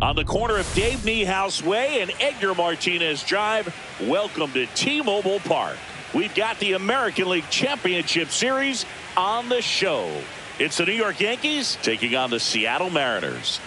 On the corner of Dave Niehaus Way and Edgar Martinez Drive, welcome to T-Mobile Park. We've got the American League Championship Series on the show. It's the New York Yankees taking on the Seattle Mariners.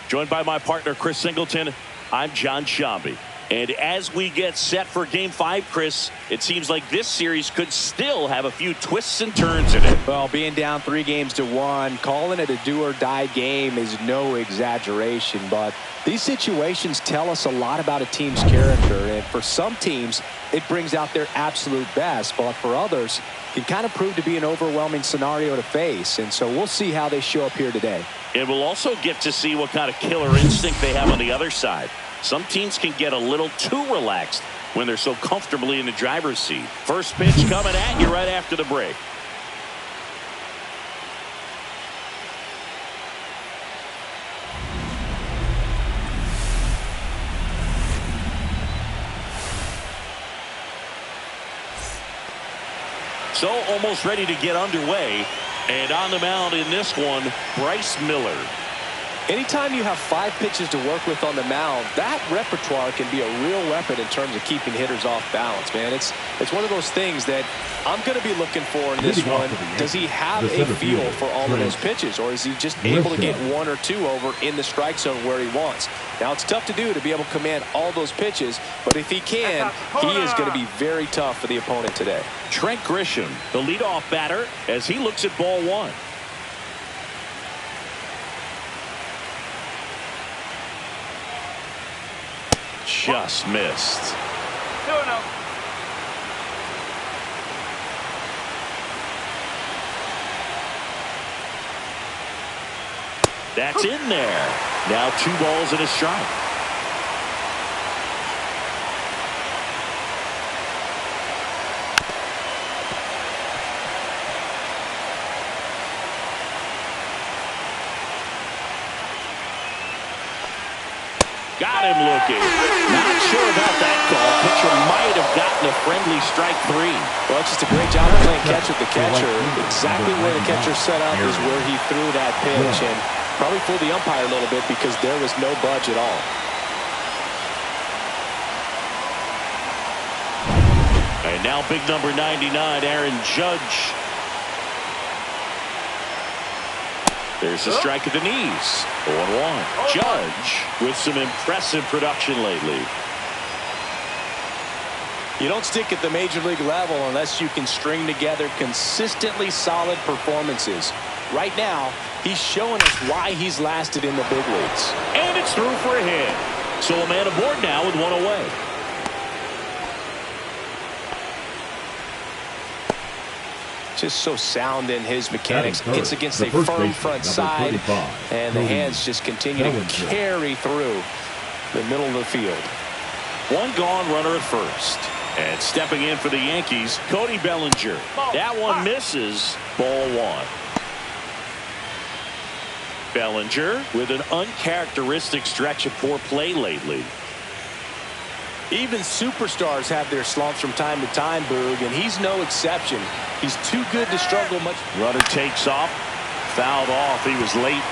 Joined by my partner, Chris Singleton, I'm John Shambi. And as we get set for Game 5, Chris, it seems like this series could still have a few twists and turns in it. Well, being down 3-1, calling it a do-or-die game is no exaggeration. But these situations tell us a lot about a team's character. And for some teams, it brings out their absolute best. But for others, it can kind of prove to be an overwhelming scenario to face. And so we'll see how they show up here today. And we'll also get to see what kind of killer instinct they have on the other side. Some teams can get a little too relaxed when they're so comfortably in the driver's seat. First pitch coming at you right after the break. So almost ready to get underway. And on the mound in this one, Bryce Miller. Anytime you have 5 pitches to work with on the mound, that repertoire can be a real weapon in terms of keeping hitters off balance, man. It's one of those things that I'm going to be looking for in this one. Does he have a feel for all of those pitches, or is he just able to get 1 or 2 over in the strike zone where he wants? Now, it's tough to do to be able to command all those pitches, but if he can, he is going to be very tough for the opponent today. Trent Grisham, the leadoff batter, as he looks at ball 1. Just missed. No. That's in there. Now 2 balls and a strike. Got him looking. Not sure about that call. Pitcher might have gotten a friendly strike 3. Well, it's just a great job of playing catch with the catcher. Exactly where the catcher set up is where he threw that pitch, and probably fooled the umpire a little bit because there was no budge at all. And now big number 99, Aaron Judge. There's a strike at the knees. 0-1. Judge with some impressive production lately. You don't stick at the major league level unless you can string together consistently solid performances. Right now, he's showing us why he's lasted in the big leagues. And it's through for a hit. So a man aboard now with 1 away. Just so sound in his mechanics. Hits against a firm front side, and the hands just continue to carry through the middle of the field. 1 gone, runner at first. And stepping in for the Yankees, Cody Bellinger. That one misses. Ball 1. Bellinger with an uncharacteristic stretch of poor play lately. Even superstars have their slumps from time to time, Boog, and he's no exception. He's too good to struggle much. Runner takes off. Fouled off. He was late.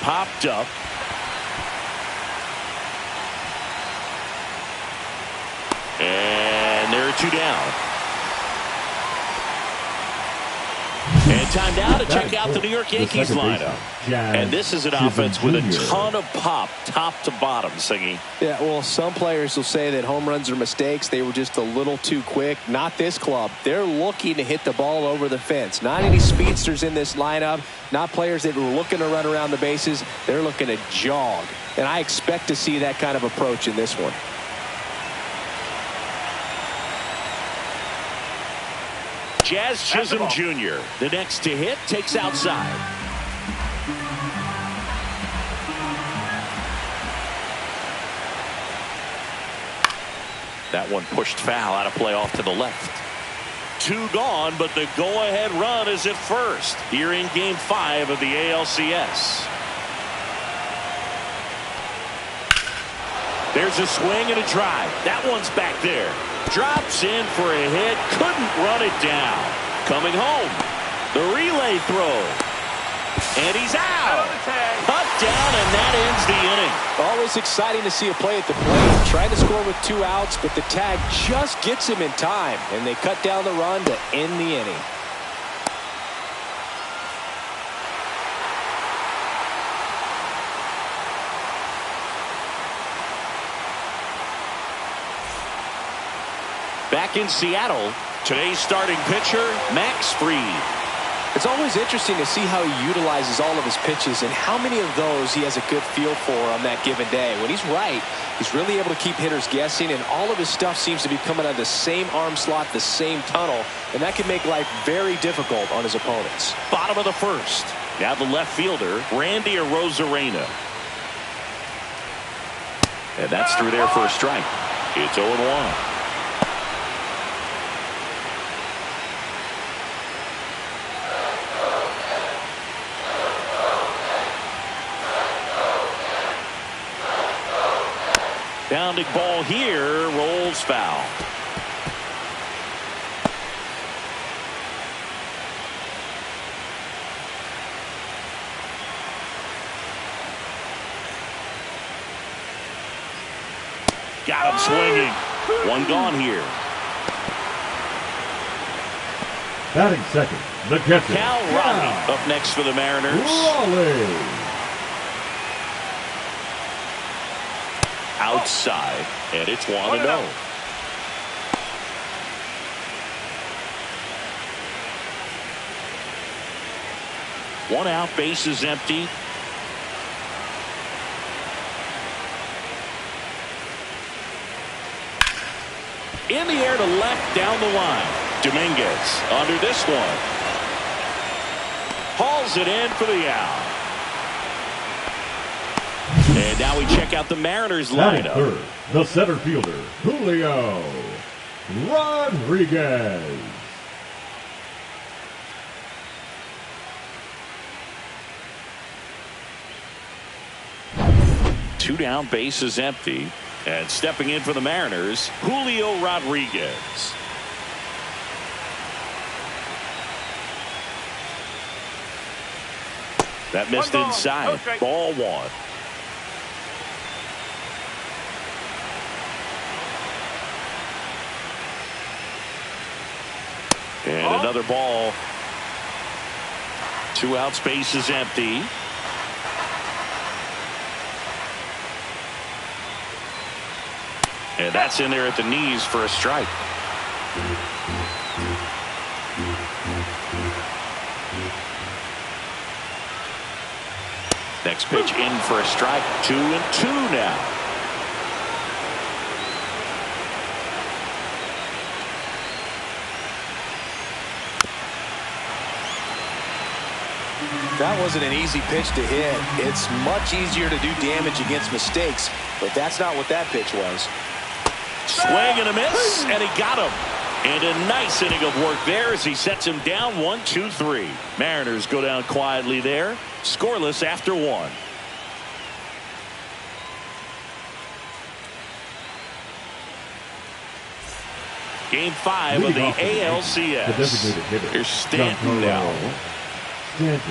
Popped up. And there are 2 down. And time now to check out the New York Yankees lineup. And this is an offense with a ton of pop, top to bottom, Singy. Yeah, well, some players will say that home runs are mistakes. They were just a little too quick. Not this club. They're looking to hit the ball over the fence. Not any speedsters in this lineup. Not players that were looking to run around the bases. They're looking to jog. And I expect to see that kind of approach in this one. Jazz Chisholm Jr., the next to hit, takes outside. That one pushed foul, out of play off to the left. 2 gone, but the go-ahead run is at first here in Game 5 of the ALCS. There's a swing and a drive. That one's back there. Drops in for a hit. Couldn't run it down. Coming home. The relay throw. And he's out. Cut down, and that ends the inning. Always exciting to see a play at the plate. Trying to score with 2 outs, but the tag just gets him in time. And they cut down the run to end the inning. Back in Seattle, today's starting pitcher, Max Fried. It's always interesting to see how he utilizes all of his pitches and how many of those he has a good feel for on that given day. When he's right, he's really able to keep hitters guessing, and all of his stuff seems to be coming out of the same arm slot, the same tunnel, and that can make life very difficult on his opponents. Bottom of the first. Now the left fielder, Randy Arozarena. And that's through there for a strike. It's 0-1. Pounding ball here, rolls foul. Got him swinging. One gone here. Batting second, the catcher, Cal Raleigh up next for the Mariners. Raleigh. Outside, and it's 1-0. One out, base is empty. In the air to left, down the line. Dominguez under this one. Hauls it in for the out. And now we check out the Mariners lineup. Third, the center fielder, Julio Rodriguez. Two down, base is empty. And stepping in for the Mariners, Julio Rodriguez. That missed inside. Ball 1. And another ball. 2 outs, base is empty. And that's in there at the knees for a strike. Next pitch in for a strike. 2-2 now. That wasn't an easy pitch to hit. It's much easier to do damage against mistakes, but that's not what that pitch was. Swing and a miss, and he got him. And a nice inning of work there as he sets him down 1-2-3. Mariners go down quietly there, scoreless after 1. Game 5 of the ALCS. Here's Stanton now.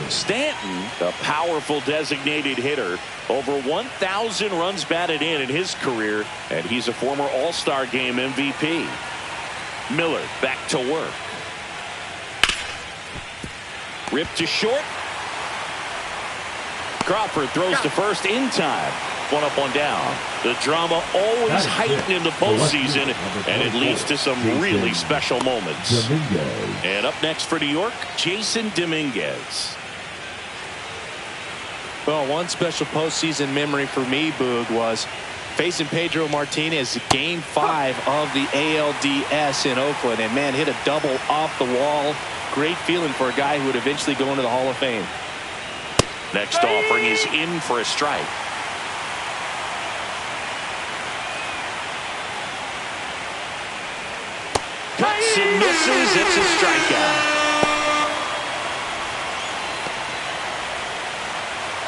Stanton, a powerful designated hitter. Over 1,000 runs batted in his career, and he's a former All-Star Game MVP. Miller back to work. Ripped to short. Crawford throws to first in time. 1 up, 1 down. The drama always heightened in the postseason, and it leads to some really special moments. And up next for New York, Jason Dominguez. Well, one special postseason memory for me, Boog, was facing Pedro Martinez Game 5 of the ALDS in Oakland. And, man, hit a double off the wall. Great feeling for a guy who would eventually go into the Hall of Fame. Next offering is in for a strike. Cuts and misses. It's a strikeout.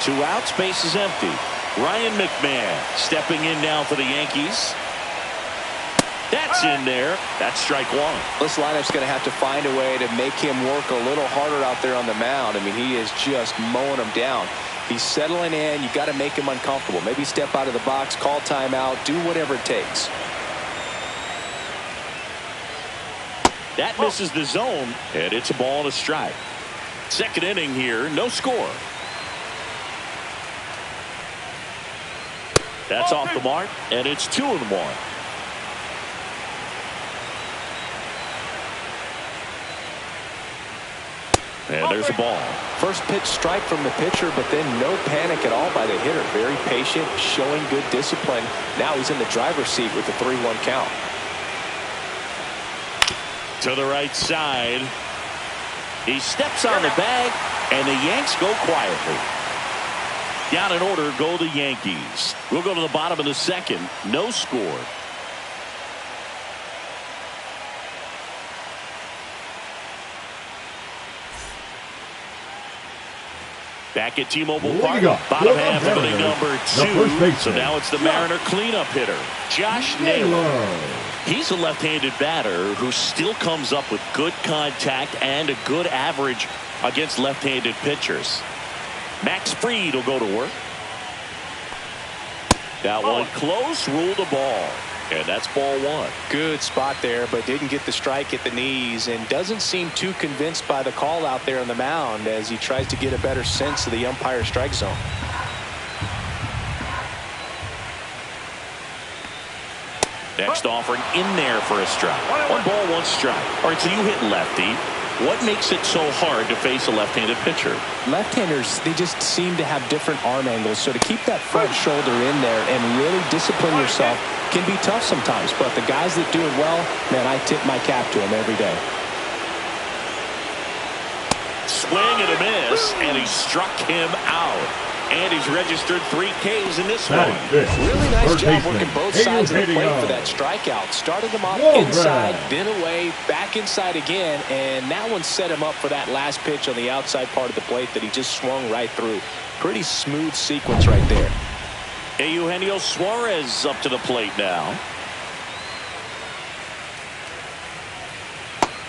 2 outs, base is empty. Ryan McMahon stepping in now for the Yankees. That's in there. That's strike one. This lineup's going to have to find a way to make him work a little harder out there on the mound. I mean, he is just mowing them down. He's settling in. You got to make him uncomfortable. Maybe step out of the box, call timeout, do whatever it takes. That misses the zone, and it's a ball and a strike. Second inning here, no score. That's off the mark, and it's 2-1. And there's a ball. First pitch strike from the pitcher, but then no panic at all by the hitter. Very patient, showing good discipline. Now he's in the driver's seat with the 3-1 count. To the right side. He steps on the bag, and the Yanks go quietly. Down in order go the Yankees. We'll go to the bottom of the second. No score. Back at T-Mobile Park, bottom half of inning number 2. So now it's the Mariner cleanup hitter, Josh Naylor. He's a left-handed batter who still comes up with good contact and a good average against left-handed pitchers. Max Fried will go to work. That one close, ruled a ball. And that's ball one. Good spot there, but didn't get the strike at the knees and doesn't seem too convinced by the call out there on the mound as he tries to get a better sense of the umpire strike zone. Next offering in there for a strike. 1 ball, 1 strike. All right, so you hit lefty. What makes it so hard to face a left-handed pitcher? Left-handers, they just seem to have different arm angles. So to keep that front shoulder in there and really discipline yourself can be tough sometimes. But the guys that do it well, man, I tip my cap to them every day. Swing and a miss, and he struck him out. And he's registered 3 Ks in this one. Really nice job working both sides of the plate for that strikeout. Started him off inside, then away, back inside again, and that one set him up for that last pitch on the outside part of the plate that he just swung right through. Pretty smooth sequence right there. Eugenio Suarez up to the plate now.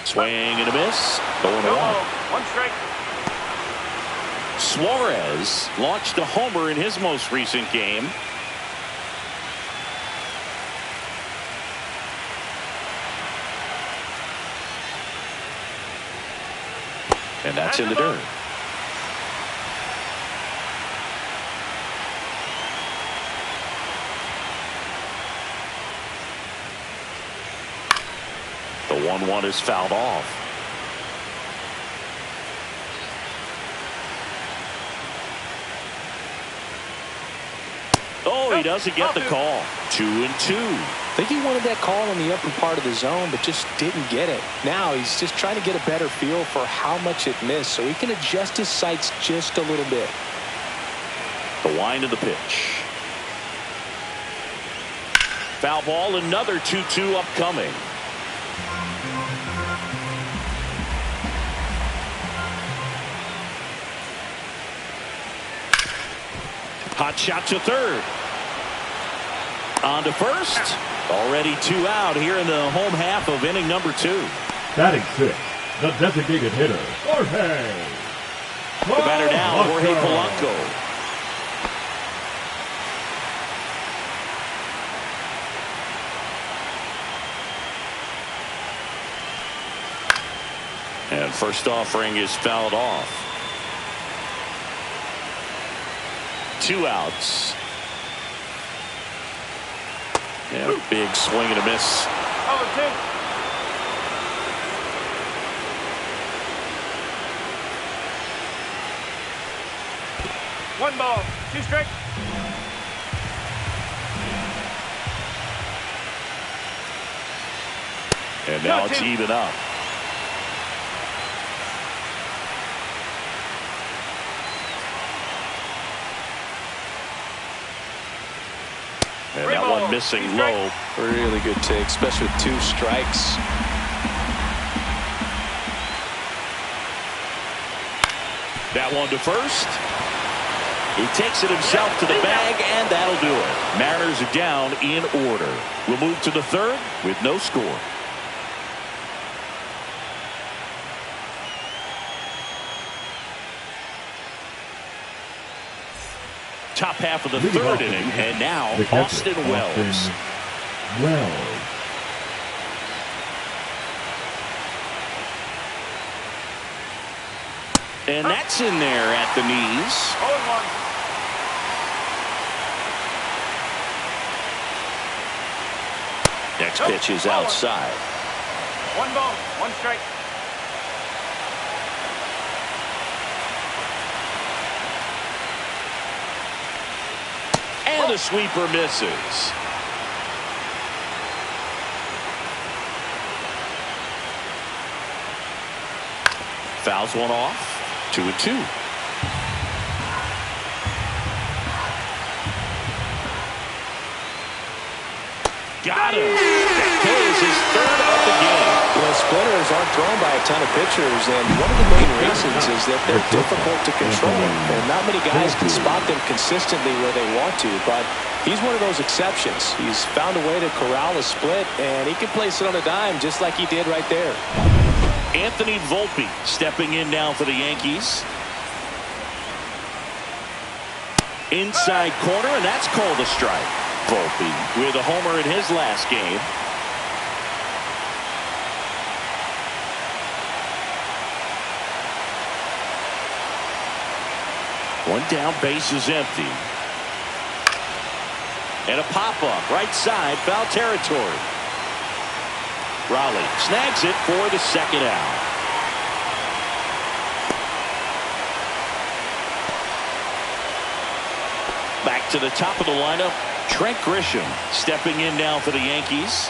Swing and a miss. 0-1. 1 strike. Suarez launched a homer in his most recent game. And that's in the dirt. The 1-1 is fouled off. Oh, he doesn't get the call. 2-2. I think he wanted that call in the upper part of the zone, but just didn't get it. Now he's just trying to get a better feel for how much it missed so he can adjust his sights just a little bit. The wind of the pitch. Foul ball, another 2-2 upcoming. Hot shot to third. On to first. Already 2 out here in the home half of inning number 2. Batting 6, the designated hitter, Jorge. The batter now, Jorge Polanco. And first offering is fouled off. 2 outs. And a big swing and a miss. 0-2. 1 ball, 2 strike. And now it's even up. And that one missing low. Really good take, especially with 2 strikes. That one to first. He takes it himself to the bag, and that'll do it. Mariners are down in order. We'll move to the third with no score. Top half of the third inning, and now Austin Wells. And that's in there at the knees. 0-1. Next pitch is outside. 1 ball, 1 strike. And the sweeper misses. Fouls one off. 2-2. Got him. That is his third of the game. Splitters aren't thrown by a ton of pitchers, and one of the main reasons is that they're difficult to control. And not many guys can spot them consistently where they want to, but he's one of those exceptions. He's found a way to corral a split, and he can place it on a dime just like he did right there. Anthony Volpe stepping in now for the Yankees. Inside corner, and that's called a strike. Volpe with a homer in his last game. One down, base is empty. And a pop-up, right side, foul territory. Raleigh snags it for the second out. Back to the top of the lineup, Trent Grisham stepping in now for the Yankees.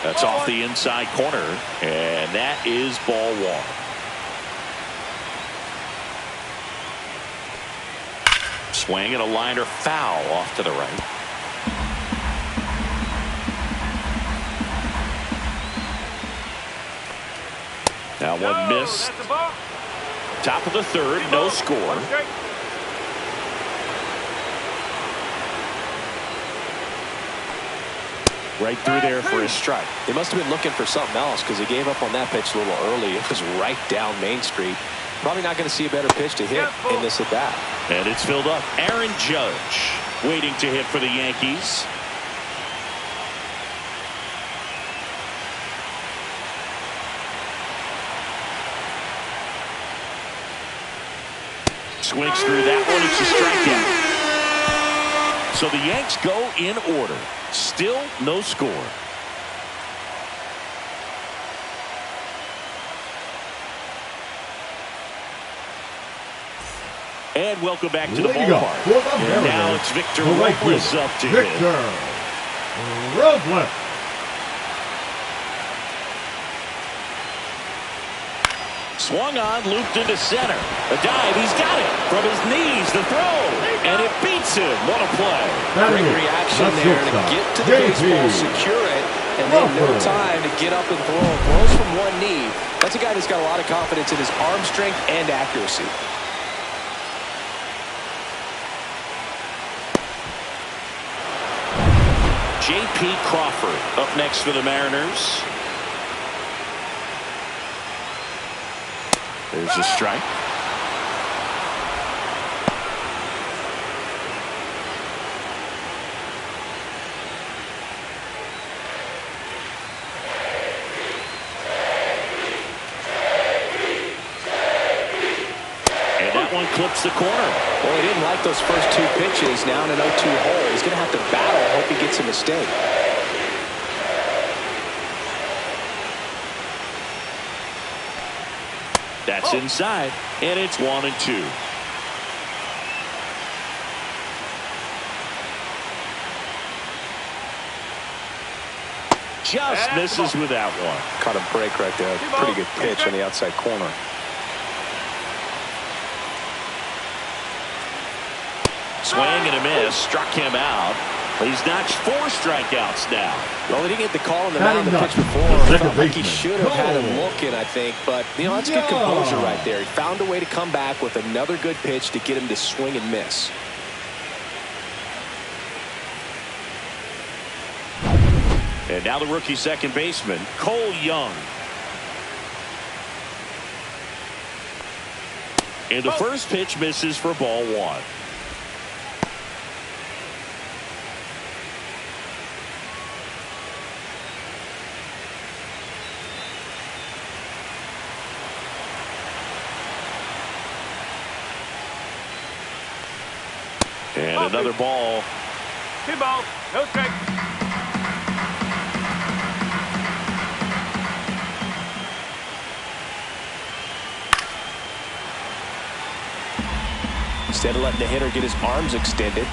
That's off the inside corner, and that is ball one. Swing and a liner foul off to the right. Now one missed. Top of the third, no score. Right through there for a strike. They must have been looking for something else because he gave up on that pitch a little early. It was right down Main Street. Probably not going to see a better pitch to hit in this at bat. And it's filled up. Aaron Judge waiting to hit for the Yankees. Swings through that one. It's a strikeout. So the Yanks go in order. Still no score. And welcome back to the ballpark. And now it's Victor Robles up to hit. Robles. Swung on, looped into center. A dive, he's got it. From his knees, the throw. And it beats him. What a play. Great reaction there to get to the baseball, secure it, and then no time to get up and throw. Throws from one knee. That's a guy that's got a lot of confidence in his arm strength and accuracy. J.P. Crawford up next for the Mariners. There's a strike. And that one clips the corner. Well, he didn't like those first two pitches. Now in an 0-2 hole. He's going to have to battle. Hope he gets a mistake. That's inside, and it's 1-2. Just misses with that one. Caught a break right there. Pretty good pitch on the outside corner. Swing and a miss. Struck him out. He's notched 4 strikeouts now. Well, he didn't get the call on the mound the pitch before. Felt like he should have had him looking, I think. But, you know, that's good composure right there. He found a way to come back with another good pitch to get him to swing and miss. And now the rookie second baseman, Cole Young. And the first pitch misses for ball 1. And another ball. 2 balls, no strikes. Instead of letting the hitter get his arms extended,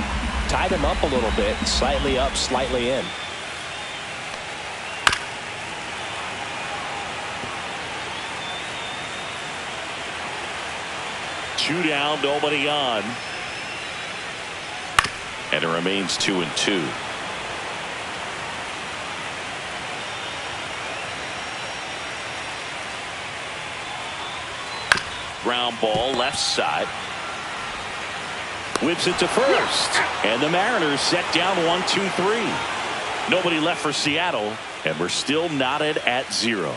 tied him up a little bit, slightly up, slightly in. Two down, nobody on. And it remains 2-2. Ground ball left side. Whips it to first. And the Mariners set down 1-2-3. Nobody left for Seattle. And we're still knotted at 0.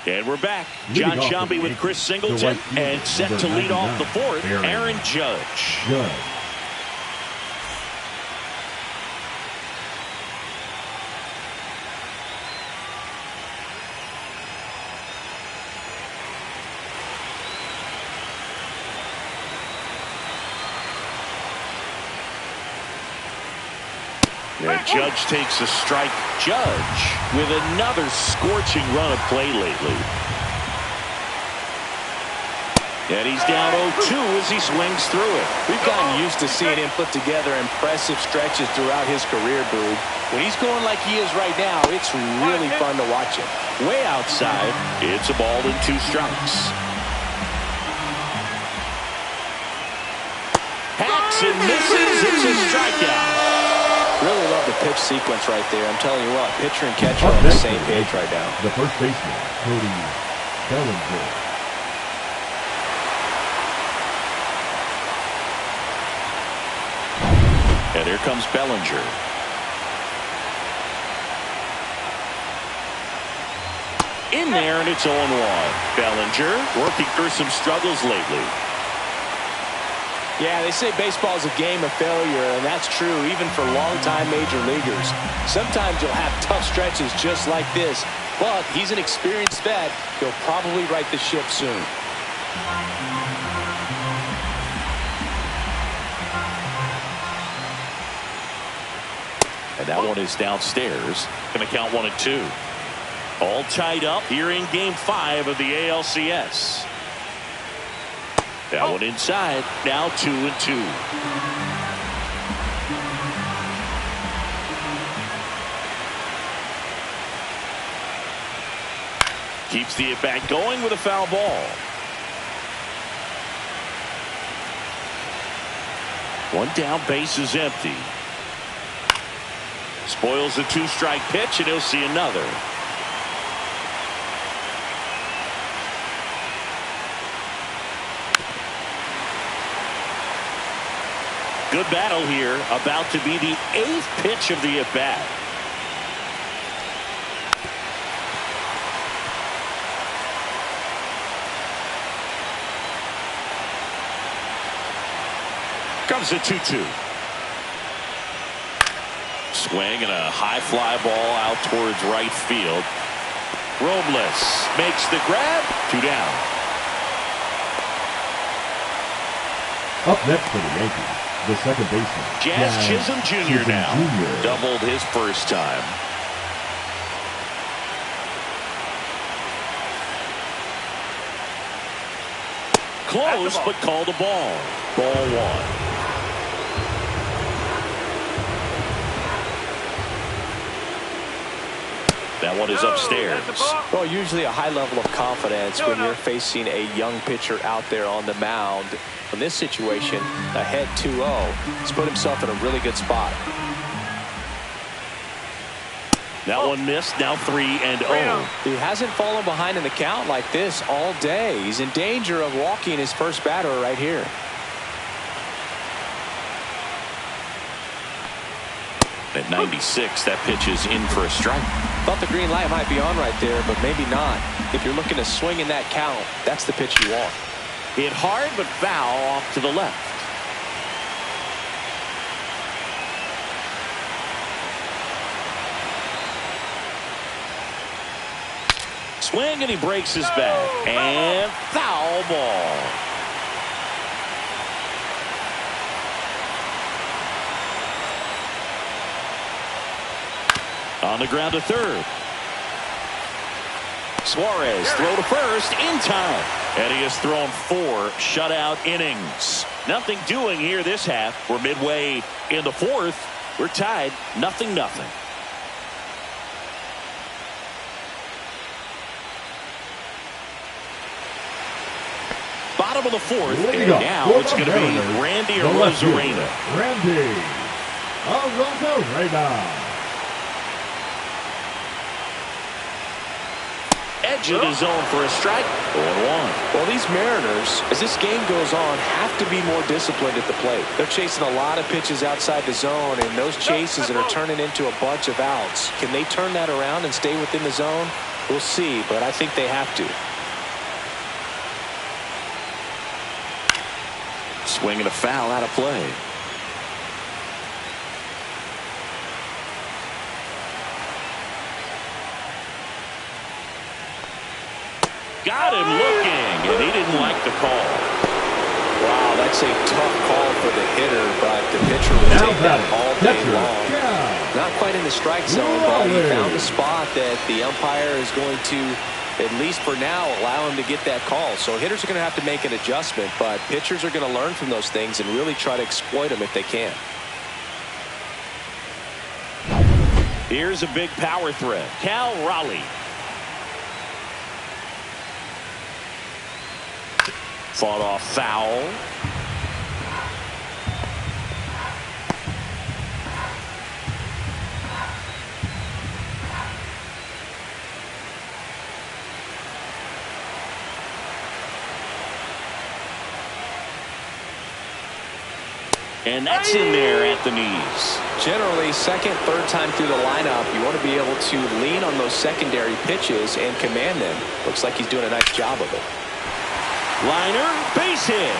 And we're back. John Sciambi with Chris Singleton. And set to lead off the 4th, Aaron Judge. And Judge takes a strike. Judge with another scorching run of play lately. And he's down 0-2 as he swings through it. We've gotten used to seeing him put together impressive stretches throughout his career, Boo. When he's going like he is right now, it's really fun to watch him. Way outside. It's a ball and 2 strikes. Hacks and misses. It's a strikeout. Really love the pitch sequence right there. I'm telling you what, pitcher and catcher are on the same page right now. The first baseman, Cody Bellinger. And here comes Bellinger. In there, and it's 0-1. Bellinger working through some struggles lately. Yeah, they say baseball is a game of failure, and that's true even for longtime major leaguers. Sometimes you'll have tough stretches just like this, but he's an experienced vet. He'll probably right the ship soon. And that one is downstairs. Going to count 1-2. All tied up here in Game 5 of the ALCS. That one inside. Now 2-2. Keeps the at-bat going with a foul ball. One down, base is empty. Spoils the 2-strike pitch, and he'll see another. Good battle here. About to be the 8th pitch of the at-bat. Comes a 2-2. Swing and a high fly ball out towards right field. Robles makes the grab. 2 down. Up next for the Yankees, the second baseman, Jazz Chisholm Jr. now. Doubled his first time. Close, but called a ball. Ball 1. That one is upstairs. Well, usually a high level of confidence when you're facing a young pitcher out there on the mound. In this situation, ahead 2-0. He's put himself in a really good spot. That one missed. Now 3-0. He hasn't fallen behind in the count like this all day. He's in danger of walking his first batter right here. At 96, that pitch is in for a strike. Thought the green light might be on right there, but maybe not. If you're looking to swing in that count, that's the pitch you want. Hit hard but foul off to the left. Swing and he breaks his back. And foul ball. On the ground to third. Suarez throw to first in time. And he has thrown 4 shutout innings. Nothing doing here this half. We're midway in the fourth. We're tied 0-0. Bottom of the fourth. And now it's going to be Randy Arozarena. Randy Arozarena. Edge of the zone for a strike. 0-1. Well, these Mariners, as this game goes on, have to be more disciplined at the plate. They're chasing a lot of pitches outside the zone, and those chases that are turning into a bunch of outs. Can they turn that around and stay within the zone? We'll see, but I think they have to. Swing and a foul out of play. Got him looking, and he didn't like the call. Wow, that's a tough call for the hitter, but the pitcher will take that all day long. Not quite in the strike zone, but he found a spot that the umpire is going to, at least for now, allow him to get that call. So hitters are going to have to make an adjustment, but pitchers are going to learn from those things and really try to exploit them if they can. Here's a big power threat. Cal Raleigh. Fought off foul. And that's in there at the knees. Generally, second, third time through the lineup, you want to be able to lean on those secondary pitches and command them. Looks like he's doing a nice job of it. Liner, base hit.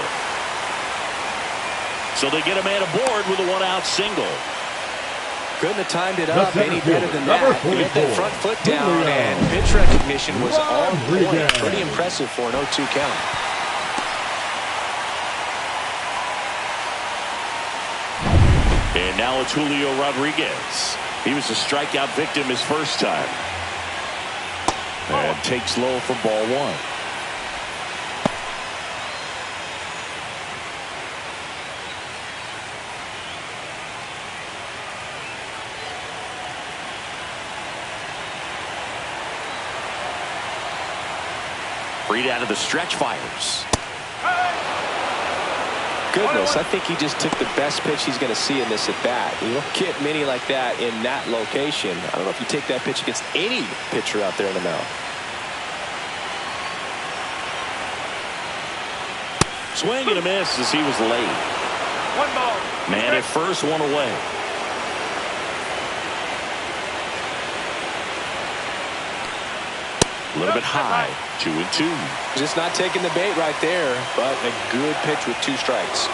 So they get a man aboard with a one-out single. Couldn't have timed it up any better than that. He got that front foot down, and pitch recognition was on point. Pretty impressive for an 0-2 count. And now it's Julio Rodriguez. He was a strikeout victim his first time. And takes low for ball one. Freed out of the stretch, fires. Goodness, I think he just took the best pitch he's going to see in this at bat. You don't get many like that in that location. I don't know if you take that pitch against any pitcher out there in the mound. Swing and a miss as he was late. 1 ball. Man at first, one away. A little bit high. 2-2. Just not taking the bait right there, but a good pitch with 2 strikes.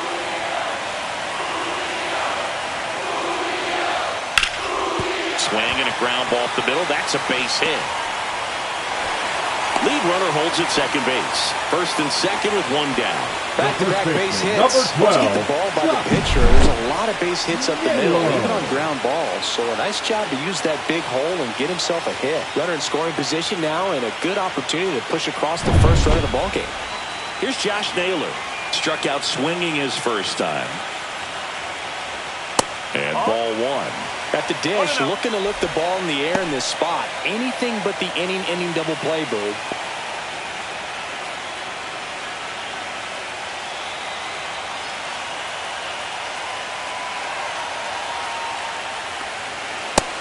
Swing and a ground ball off the middle. That's a base hit. Lead runner holds at second base. First and second with 1 down. Back-to-back base hits. Once you get the ball by the pitcher, there's a lot of base hits up the middle, even on ground balls. So a nice job to use that big hole and get himself a hit. Runner in scoring position now, and a good opportunity to push across the first run of the ballgame. Here's Josh Naylor. Struck out swinging his first time. And ball one. At the dish, looking to lift the ball in the air in this spot. Anything but the inning double play, Boo.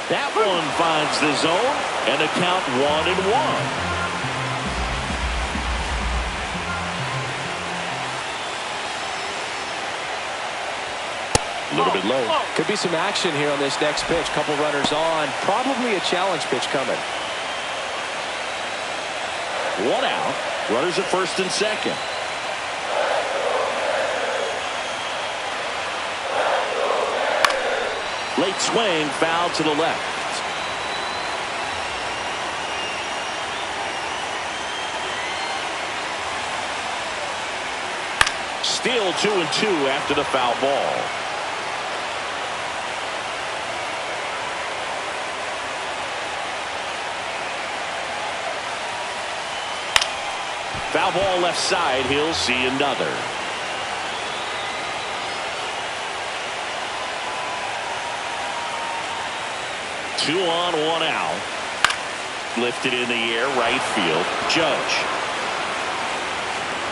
That one finds the zone, and a count 1-1. A little bit low. Could be some action here on this next pitch. Couple runners on. Probably a challenge pitch coming. 1 out. Runners at first and second. Late swing, foul to the left. Still 2-2 after the foul ball. Foul ball left side. He'll see another. Two on, 1 out. Lifted in the air, right field. Judge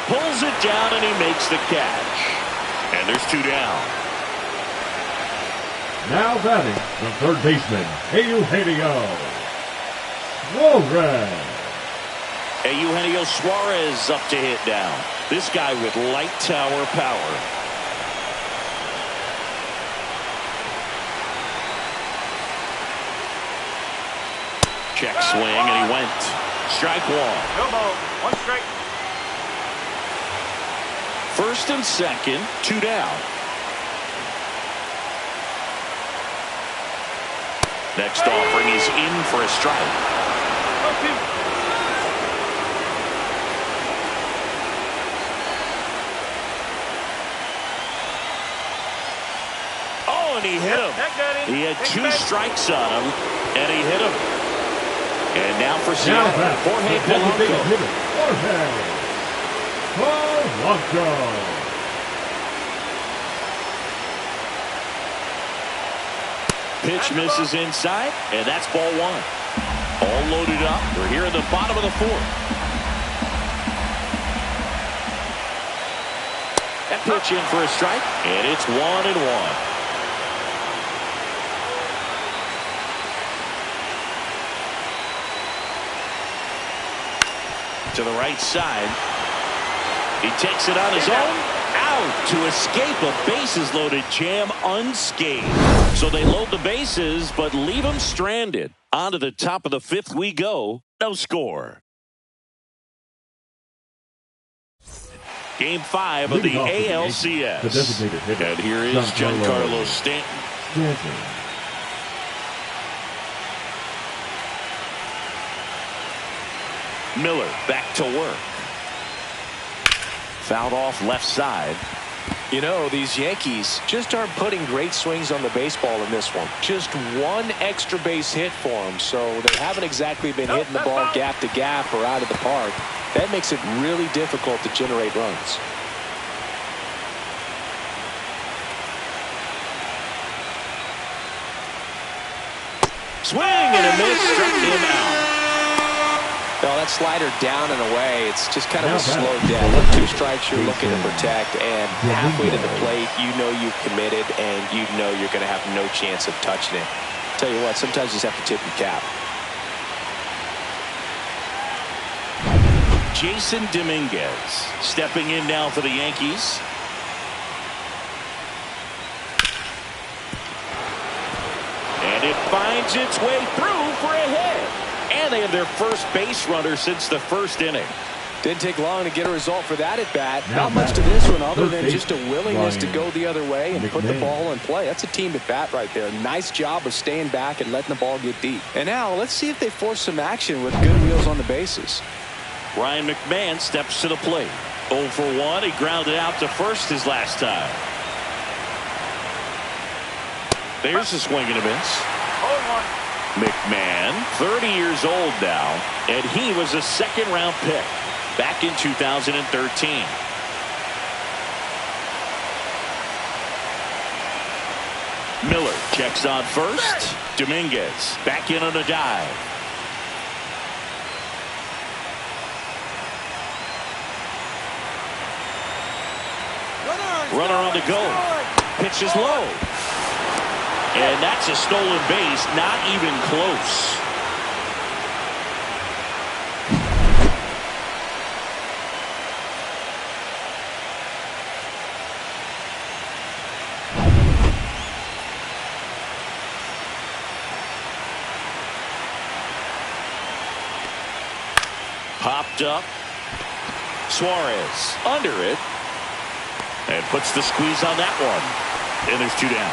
pulls it down, and he makes the catch. And there's 2 down. Now batting, the third baseman, Eugenio Suarez. Eugenio Suarez up to hit down. This guy with light tower power. Check swing, and he went. Strike 1. No ball. 1 strike. First and second, 2 down. Next offering is in for a strike. Oh, and he hit him. He had 2 strikes on him, and he hit him. And now for Seattle, Jorge Polanco. Pitch misses inside, and that's ball 1. All loaded up. We're here in the bottom of the 4th. That pitch in for a strike, and it's 1-1. To the right side. He takes it on his own. Out to escape a bases loaded jam unscathed. So they load the bases but leave him stranded. On to the top of the 5th we go. No score. Game 5 of the ALCS. The designated hitter. And here is Giancarlo Stanton. Miller back to work. Fouled off left side. You know, these Yankees just aren't putting great swings on the baseball in this one. Just 1 extra base hit for them, so they haven't exactly been hitting the ball gap to gap or out of the park. That makes it really difficult to generate runs. Swing and a miss, struck him out. No, that slider down and away, it's just kind of a slow death. 2 strikes you're looking to protect, and halfway to the plate, you know you've committed, and you know you're going to have no chance of touching it. Tell you what, sometimes you just have to tip your cap. Jason Dominguez stepping in now for the Yankees. And it finds its way through for a hit. And they have their first base runner since the 1st inning. Didn't take long to get a result for that at bat. Not much to this one other than just a willingness to go the other way and put the ball in play. That's a team at bat right there. Nice job of staying back and letting the ball get deep. And now let's see if they force some action with good wheels on the bases. Ryan McMahon steps to the plate. 0 for 1. He grounded out to first his last time. There's a swing and a miss. 0-1. McMahon, 30 years old now, and he was a 2nd-round pick back in 2013. Miller checks on first. Dominguez back in on a dive. Runner on the go. Pitch is low. And that's a stolen base. Not even close. Popped up. Suarez under it. And puts the squeeze on that one. And there's 2 down.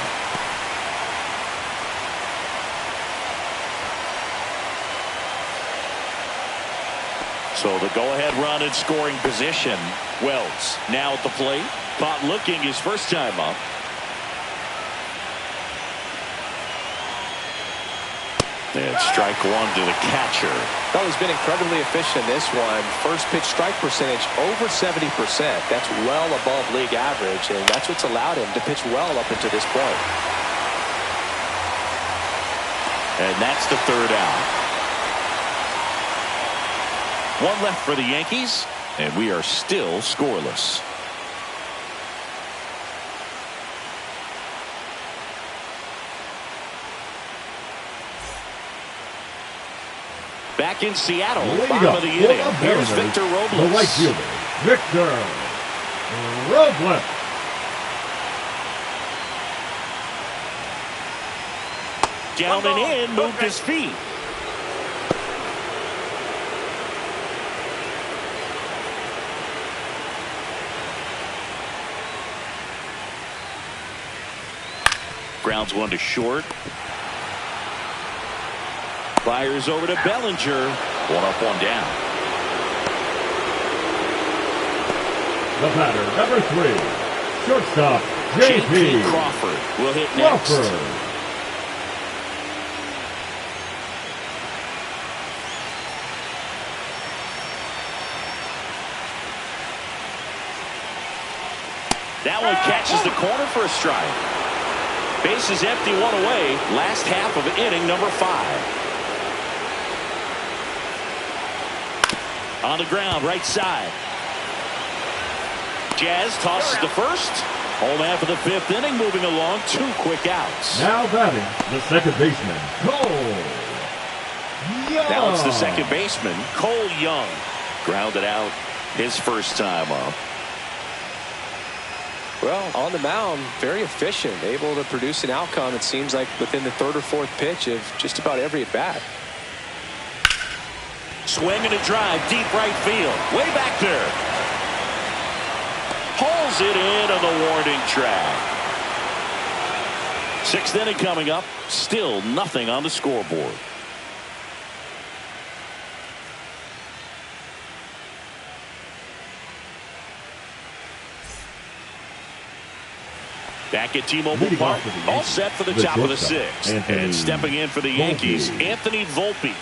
So the go-ahead run in scoring position. Wells now at the plate. Caught looking his first time up. And strike one to the catcher. Well, he's been incredibly efficient in this one. First pitch strike percentage over 70%. That's well above league average, and that's what's allowed him to pitch well up until this point. And that's the 3rd out. 1 left for the Yankees, and we are still scoreless. Back in Seattle, bottom of the inning. Here's Victor Robles. The right fielder, Victor Robles. Down and in, moved his feet. Grounds one to short. Fires over to Bellinger. 1 up, 1 down. The batter, number 3, shortstop, J.P. Crawford will hit next. That one catches the corner for a strike. Base is empty, 1 away. Last half of inning number 5. On the ground, right side. Jazz tosses to first. Home half of the 5th inning, moving along. 2 quick outs. Now batting, the second baseman, Cole Young. Now it's the second baseman, Cole Young. Grounded out his first time up. Well, on the mound, very efficient, able to produce an outcome, it seems like, within the 3rd or 4th pitch of just about every at-bat. Swing and a drive, deep right field. Way back there. Hauls it in on the warning track. 6th inning coming up. Still nothing on the scoreboard. Back at T-Mobile Park, all set for the top of the 6th. And stepping in for the Yankees, Anthony Volpe.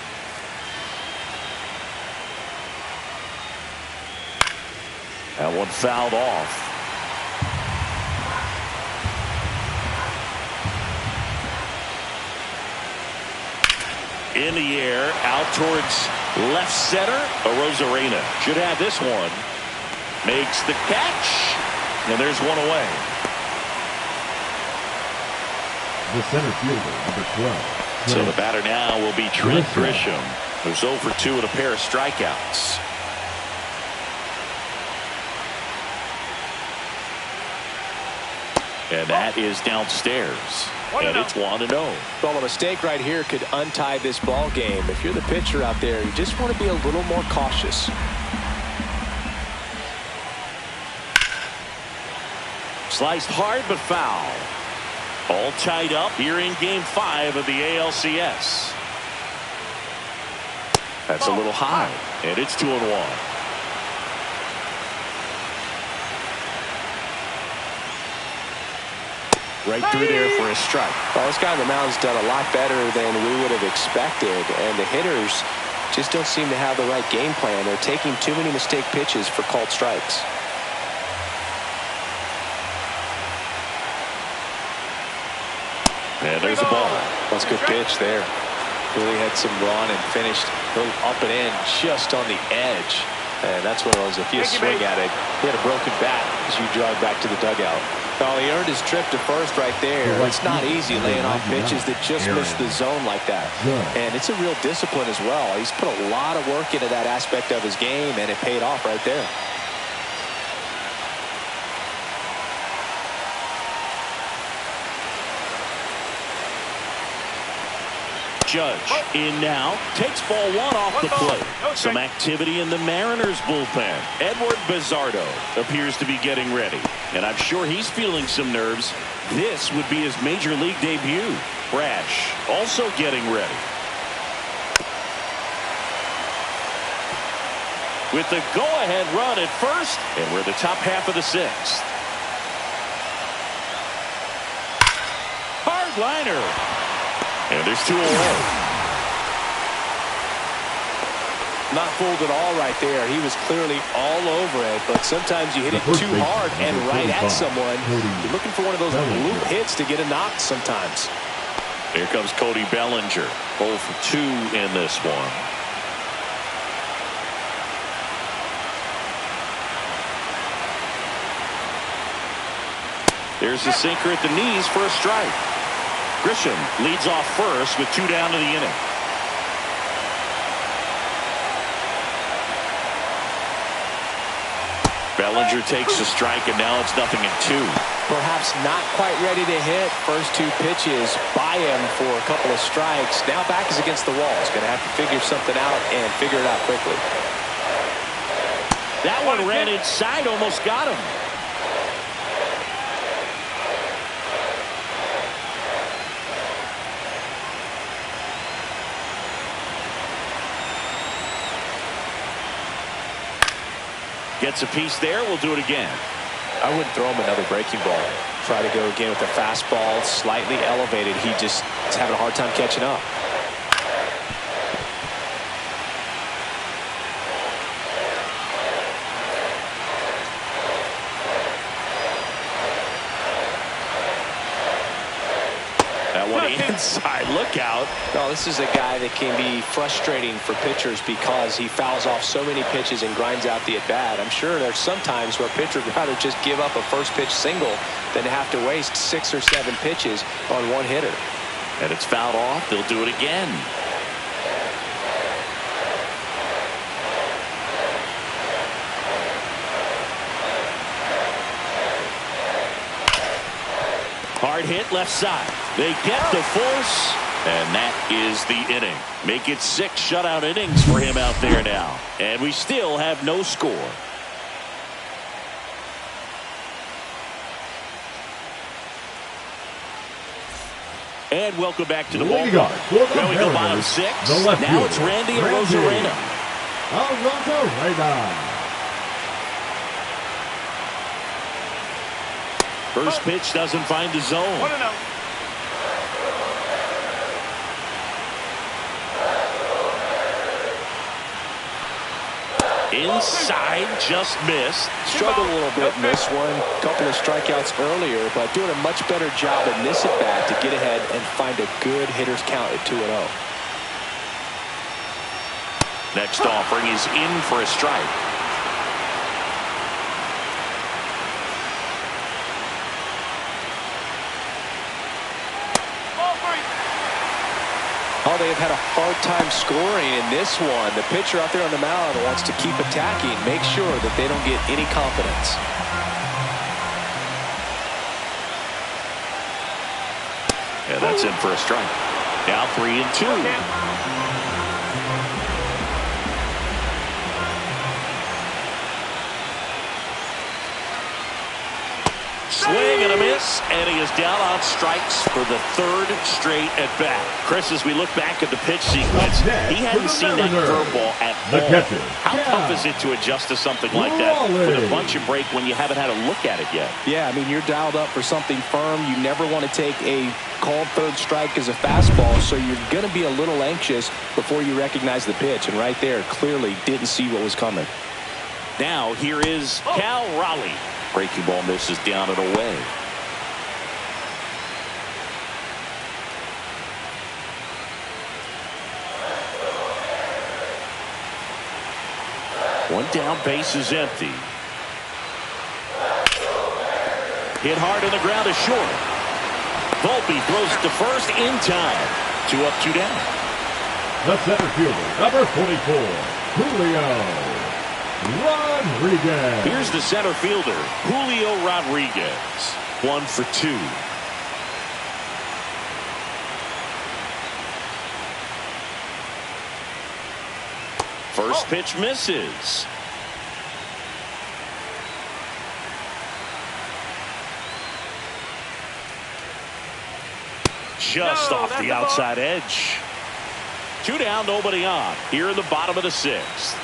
That one fouled off. In the air, out towards left center. Arozarena should have this one. Makes the catch. And there's 1 away. The center fielder, number 12. So the batter now will be Trent Grisham, who's 0 for 2 with a pair of strikeouts. And that is downstairs. And it's 1-0. Well, a mistake right here could untie this ball game. If you're the pitcher out there, you just want to be a little more cautious. Sliced hard but foul. All tied up here in Game 5 of the ALCS. That's a little high. And it's 2-1. Right through there for a strike. Well, this guy on the mound's done a lot better than we would have expected, and the hitters just don't seem to have the right game plan. They're taking too many mistake pitches for called strikes. And there's the ball. That's a good pitch there. Really had some run and finished a little up and in just on the edge. And that's one of those, if you swing at it, he had a broken bat as you jog back to the dugout. Oh, he earned his trip to first right there. It's not easy laying off pitches that just miss the zone like that. And it's a real discipline as well. He's put a lot of work into that aspect of his game, and it paid off right there. Judge in now, takes ball one off the plate. Some activity in the Mariners bullpen. Edward Bizardo appears to be getting ready, and I'm sure he's feeling some nerves. This would be his major league debut. Brash also getting ready. With the go-ahead run at first, and we're the top half of the sixth. Hard liner. And there's 2 away. Not fooled at all right there. He was clearly all over it, but sometimes you hit it too hard and right at someone. You're looking for one of those loop hits to get a knock sometimes. Here comes Cody Bellinger. 0 for 2 in this one. There's the sinker at the knees for a strike. Grisham leads off first with 2 down to the inning. Bellinger takes a strike, and now it's 0-2. Perhaps not quite ready to hit. First 2 pitches by him for a couple of strikes. Now back is against the wall. He's going to have to figure something out and figure it out quickly. That one ran inside, almost got him. Gets a piece there. We'll do it again. I wouldn't throw him another breaking ball. Try to go again with the fastball slightly elevated. He just is having a hard time catching up. That one inside. Look out. Well, this is a guy that can be frustrating for pitchers because he fouls off so many pitches and grinds out the at-bat. I'm sure there's some times where a pitcher would rather just give up a first pitch single than have to waste 6 or 7 pitches on one hitter. And it's fouled off. They'll do it again. Hard hit left side. They get the force, and that is the inning. Make it 6 shutout innings for him out there now. And we still have no score. And welcome back to the ballpark. Now we go bottom 6. Now it's Randy Arozarena. First pitch doesn't find the zone. 1-0. Inside, just missed. Struggled a little bit in this one. Couple of strikeouts earlier, but doing a much better job in this at-bat to get ahead and find a good hitter's count at 2-0. Next offering is in for a strike. Oh, they have had a hard time scoring in this one. The pitcher out there on the mound wants to keep attacking, make sure that they don't get any confidence. Yeah, that's in for a strike. Now 3-2. Swing and a miss, and he is down on strikes for the 3rd straight at bat. Chris, as we look back at the pitch sequence, he hadn't seen that curveball at all. How tough is it to adjust to something like that with a bunch and break when you haven't had a look at it yet? Yeah, I mean, you're dialed up for something firm. You never want to take a called 3rd strike as a fastball, so you're going to be a little anxious before you recognize the pitch. And right there, clearly didn't see what was coming. Now here is Cal Raleigh. Breaking ball misses down and away. One down, base is empty. Hit hard on the ground is short. Volpe throws it to first in time. 2 up, 2 down. The center fielder, number 44, Julio Rodriguez. Here's the center fielder, Julio Rodriguez. 1 for 2. First pitch misses. Just off the outside edge. 2 down, nobody on. Here in the bottom of the 6th.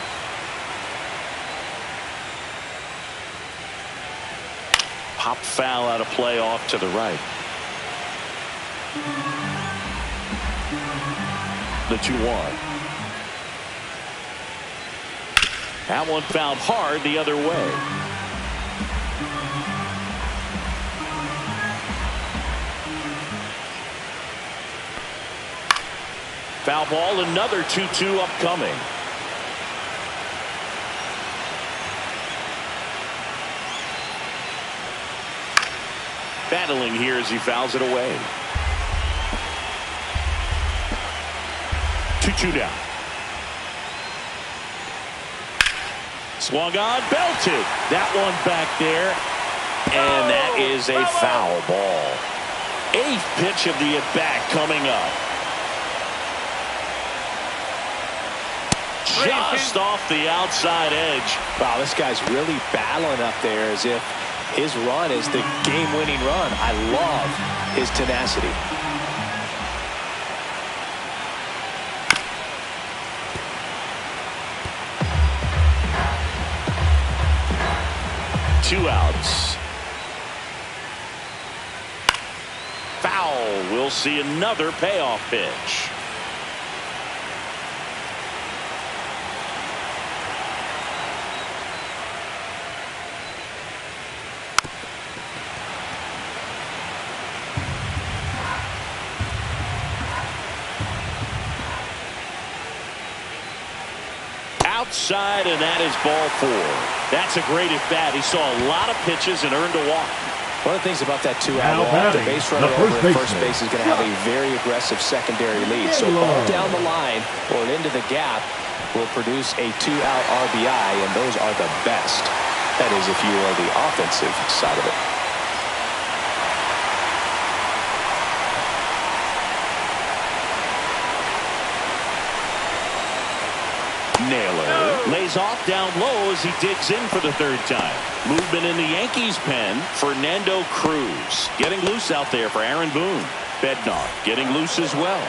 Pop foul out of play off to the right. The 2-1. That one fouled hard the other way. Foul ball, another 2-2 upcoming. Battling here as he fouls it away. 2-2 down. Swung on, belted. That one back there. And that is a foul ball. 8th pitch of the at-bat coming up. Just off the outside edge. Wow, this guy's really battling up there as if his run is the game-winning run. I love his tenacity. Two outs. Foul. We'll see another payoff pitch. Outside, and that is ball 4. That's a great at bat. He saw a lot of pitches and earned a walk. One of the things about that 2-out walk, the base runner over at first base is going to have a very aggressive secondary lead. So ball down the line or into the gap will produce a 2-out RBI, and those are the best. That is if you are the offensive side of it. Naylor lays off down low as he digs in for the 3rd time. Movement in the Yankees pen. Fernando Cruz getting loose out there for Aaron Boone. Bednar getting loose as well.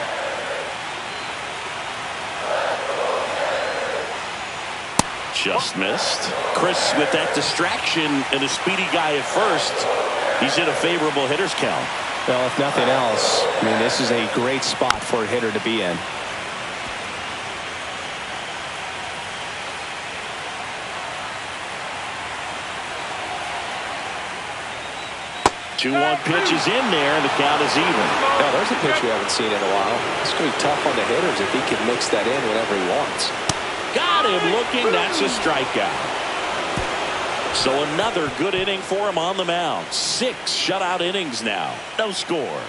Just missed. Chris with that distraction and a speedy guy at first. He's in a favorable hitter's count. Well, if nothing else, I mean, this is a great spot for a hitter to be in. 2-1 pitch is in there, and the count is even. Now, there's a pitch we haven't seen in a while. It's going to be tough on the hitters if he can mix that in whenever he wants. Got him looking. That's a strikeout. So another good inning for him on the mound. 6 shutout innings now. No score.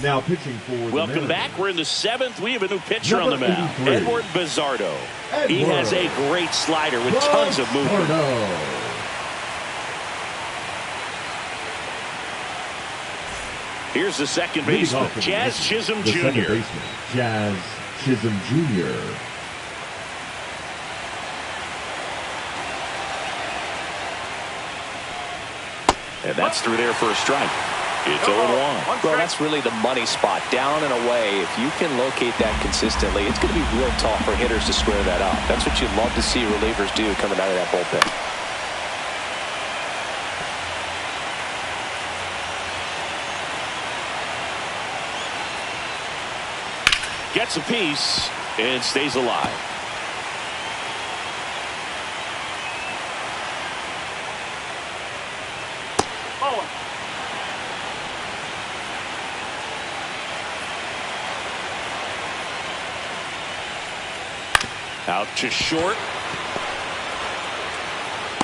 Now pitching for the Welcome back. We're in the 7th. We have a new pitcher on the mound. Edward Bizardo. He has a great slider with tons of movement. Here's the second baseman, Jazz Chisholm Jr. Jazz Chisholm Jr. And that's through there for a strike. It's 0-1. Well, that's really the money spot. Down and away. If you can locate that consistently, it's going to be real tough for hitters to square that up. That's what you'd love to see relievers do coming out of that bullpen. Gets a piece and stays alive. Ball one. Out to short.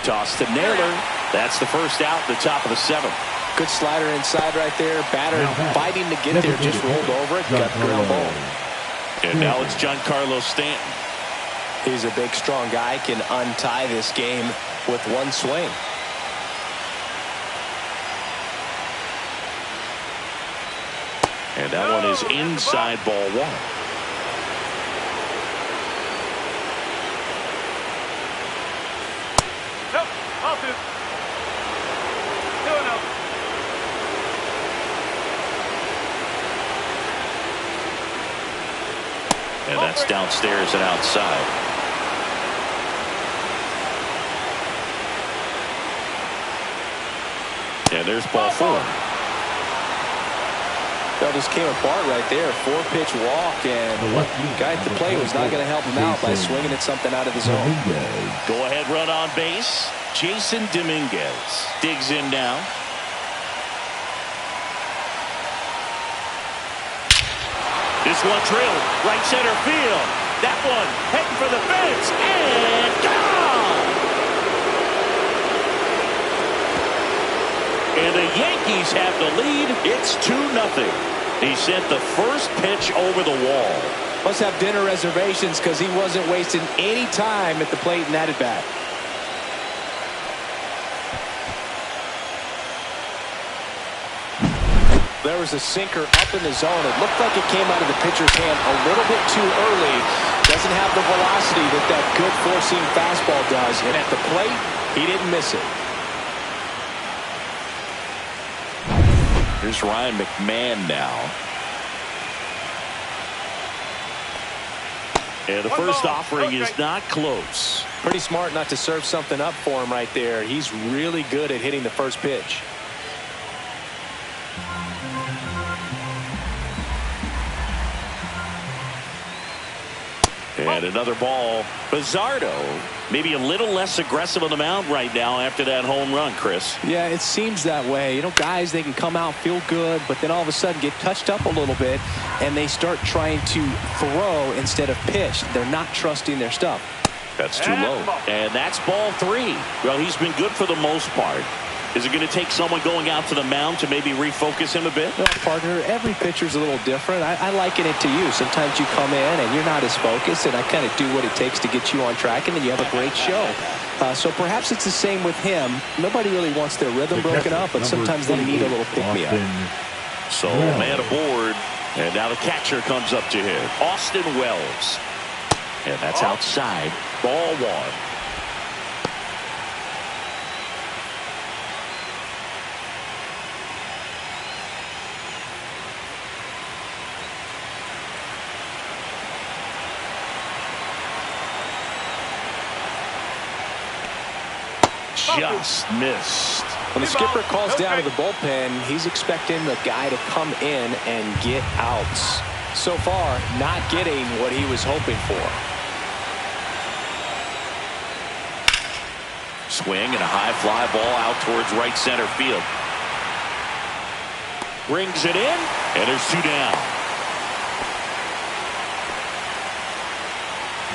Toss to Naylor. That's the first out, the top of the 7th. Good slider inside right there. Batter fighting to get there, just rolled over it, got the ground ball. And now it's Giancarlo Stanton. He's a big, strong guy, can untie this game with one swing. And that one is inside ball 1. Nope. I'll do. 2-0. And that's downstairs and outside. And there's ball 4. That just came apart right there. 4-pitch walk, and the guy at the plate was not going to help him out by swinging at something out of the zone. Go ahead run on base. Jason Dominguez digs in now. This one drilled right center field. That one heading for the fence and gone. And the Yankees have the lead. It's 2-0. He sent the first pitch over the wall. Must have dinner reservations because he wasn't wasting any time at the plate in that at bat. There was a sinker up in the zone. It looked like it came out of the pitcher's hand a little bit too early. Doesn't have the velocity that good four-seam fastball does. And at the plate, he didn't miss it. Here's Ryan McMahon now. And the first offering is not close. Pretty smart not to serve something up for him right there. He's really good at hitting the first pitch. And another ball. Bizzardo maybe a little less aggressive on the mound right now after that home run, Chris. Yeah, it seems that way. You know, guys, they can come out, feel good, but then all of a sudden get touched up a little bit, and they start trying to throw instead of pitch. They're not trusting their stuff. That's too low. And that's ball 3. Well, he's been good for the most part. Is it going to take someone going out to the mound to maybe refocus him a bit? No, partner, every pitcher's a little different. I liken it to you. Sometimes you come in and you're not as focused, and I kind of do what it takes to get you on track, and then you have a great show. So perhaps it's the same with him. Nobody really wants their rhythm broken up, but sometimes they need a little pick-me-up. So man aboard, and now the catcher comes up to him. Austin Wells. And that's outside. Ball 1. Just missed. When the skipper calls down to the bullpen, he's expecting the guy to come in and get outs. So far, not getting what he was hoping for. Swing and a high fly ball out towards right center field. Brings it in, and there's 2 down.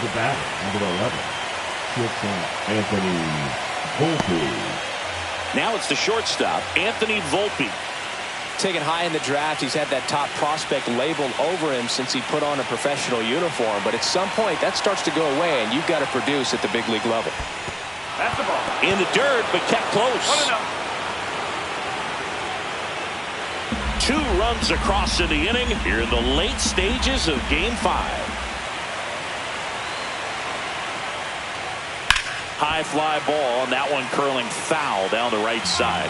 The batter, number 11, shortstop Anthony Volpe. Now it's the shortstop, Anthony Volpe. Taken high in the draft, he's had that top prospect labeled over him since he put on a professional uniform. But at some point, that starts to go away, and you've got to produce at the big league level. That's the ball. In the dirt, but kept close. 2 runs across in the inning here in the late stages of Game 5. High fly ball, and that one curling foul down the right side.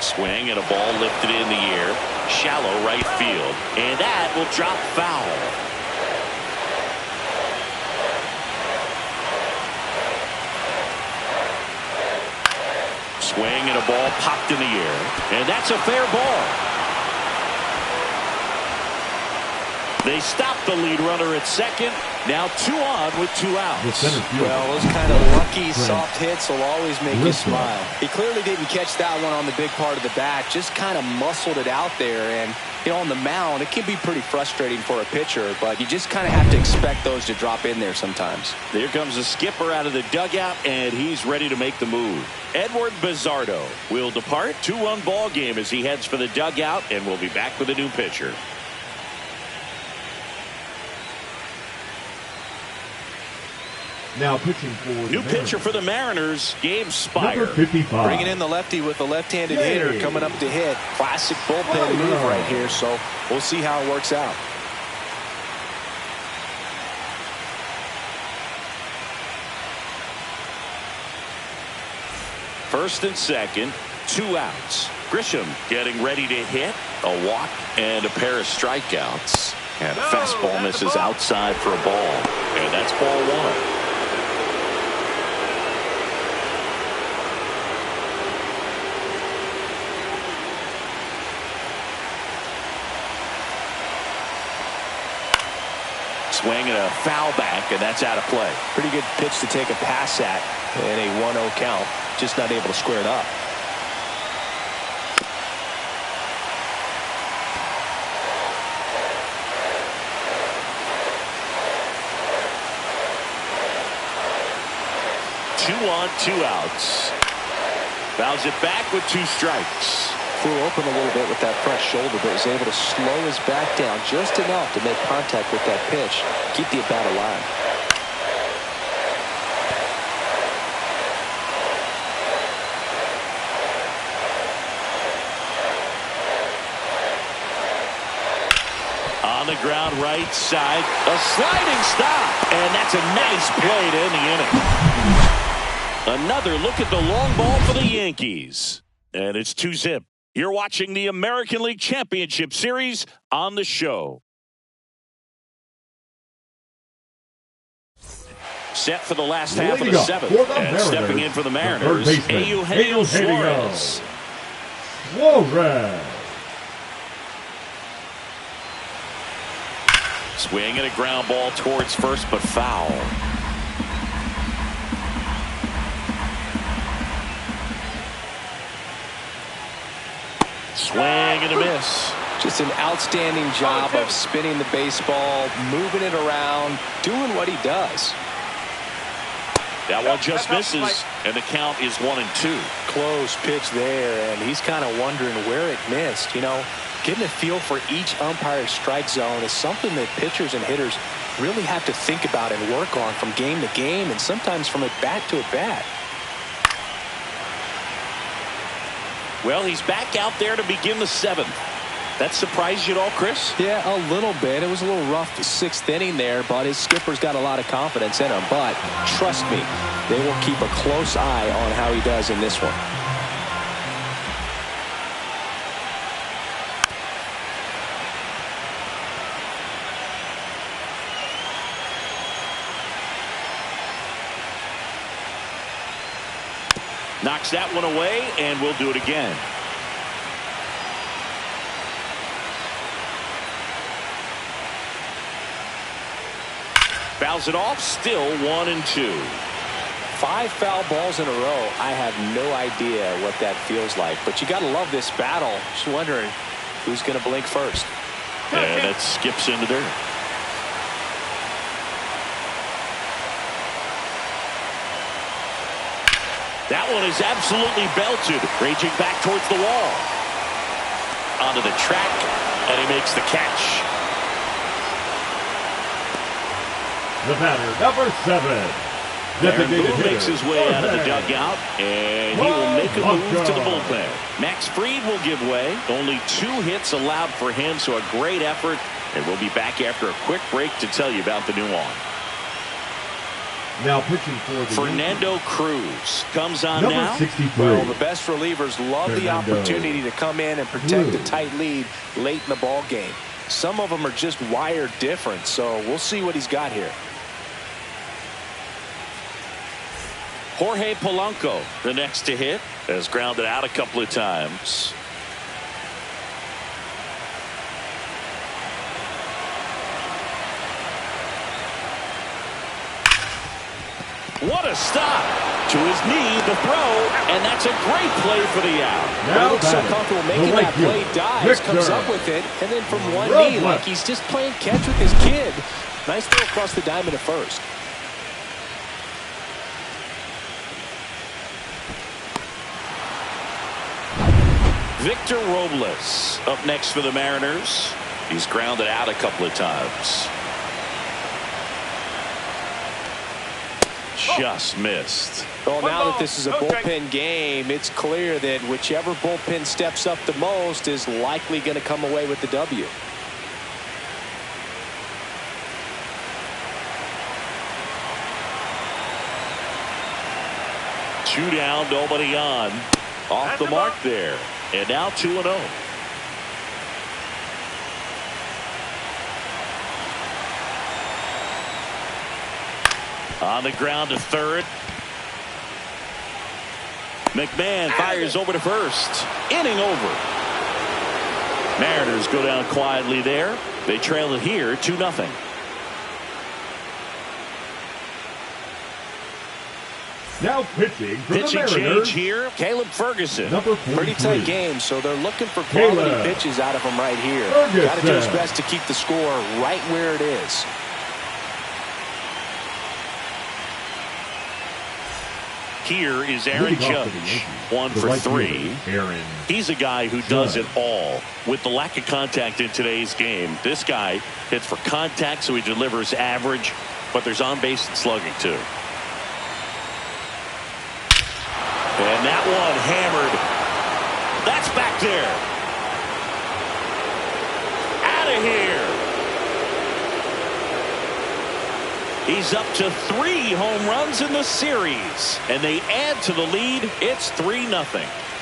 Swing and a ball lifted in the air. Shallow right field. And that will drop foul. Swing and a ball popped in the air. And that's a fair ball. They stop the lead runner at second. Now 2 on with 2 outs. Well, those kind of lucky soft hits will always make you smile. He clearly didn't catch that one on the big part of the bat. Just kind of muscled it out there. And, you know, on the mound, it can be pretty frustrating for a pitcher. But you just kind of have to expect those to drop in there sometimes. Here comes the skipper out of the dugout, and he's ready to make the move. Edward Bizzardo will depart. 2-1 ball game as he heads for the dugout, and we'll be back with a new pitcher. Now pitching for new pitcher for the Mariners, Gabe Spire. Number 55. Bringing in the lefty with the left-handed hitter coming up to hit. Classic bullpen move right here, so we'll see how it works out. First and second, 2 outs. Grisham getting ready to hit. A walk and a pair of strikeouts. And a fastball misses outside for a ball. And that's ball 1. Swing and a foul back, and that's out of play. Pretty good pitch to take a pass at in a 1-0 count. Just not able to square it up. Two on, 2 outs. Fouls it back with 2 strikes. Flew open a little bit with that front shoulder, but was able to slow his back down just enough to make contact with that pitch. Keep the at-bat alive. On the ground right side, a sliding stop, and that's a nice play to end the inning. Another look at the long ball for the Yankees, and it's 2-zip. You're watching the American League Championship Series on the show. Set for the last half of the 7th, and stepping in for the Mariners, Eugenio Suarez. Swing and a ground ball towards first, but foul. Swing and a miss. Just an outstanding job of spinning the baseball, moving it around, doing what he does. That one just misses, and the count is 1-2. Close pitch there, and he's kind of wondering where it missed. You know, getting a feel for each umpire's strike zone is something that pitchers and hitters really have to think about and work on from game to game, and sometimes from at bat to at bat. Well, he's back out there to begin the 7th. That surprised you at all, Chris? Yeah, a little bit. It was a little rough the 6th inning there, but his skipper's got a lot of confidence in him. But trust me, they will keep a close eye on how he does in this one. Knocks that one away, and we'll do it again. Fouls it off, still 1-2. 5 foul balls in a row. I have no idea what that feels like, but you got to love this battle. Just wondering who's going to blink first. And that skips into dirt. That one is absolutely belted. Raging back towards the wall. Onto the track, and he makes the catch. The batter, number 7. Aaron Boone makes his way out of the dugout, and he will make a move to the bullpen. Max Fried will give way. Only 2 hits allowed for him, so a great effort. And we'll be back after a quick break to tell you about the new on. Now pitching for the Fernando Cruz comes on number now. 63. Well, the best relievers love the opportunity to come in and protect a tight lead late in the ball game. Some of them are just wired different, so we'll see what he's got here. Jorge Polanco, the next to hit, has grounded out a couple of times. What a stop. To his knee, the throw, and that's a great play for the out. He looks so comfortable making that play, dives, comes up with it, and then from one knee, like he's just playing catch with his kid. Nice throw across the diamond at first. Victor Robles up next for the Mariners. He's grounded out a couple of times. Just missed. Well, now that this is a bullpen game, it's clear that whichever bullpen steps up the most is likely going to come away with the W. Two down, nobody on. Off the mark there. And now 2-0. On the ground to third. McMahon fires over to first. Inning over. Mariners go down quietly there. They trail it here 2-0. Now pitching for Pitching the Mariners. change here. Caleb Ferguson. Number 43. Pretty tight game, so they're looking for quality pitches out of him right here. Got to do his best to keep the score right where it is. Here is Aaron Judge, 1 for 3. He's a guy who does it all. With the lack of contact in today's game, this guy hits for contact, so he delivers average, but there's on-base and slugging too. And that one hammered. That's back there. Out of here. He's up to 3 home runs in the series. And they add to the lead. It's 3-0.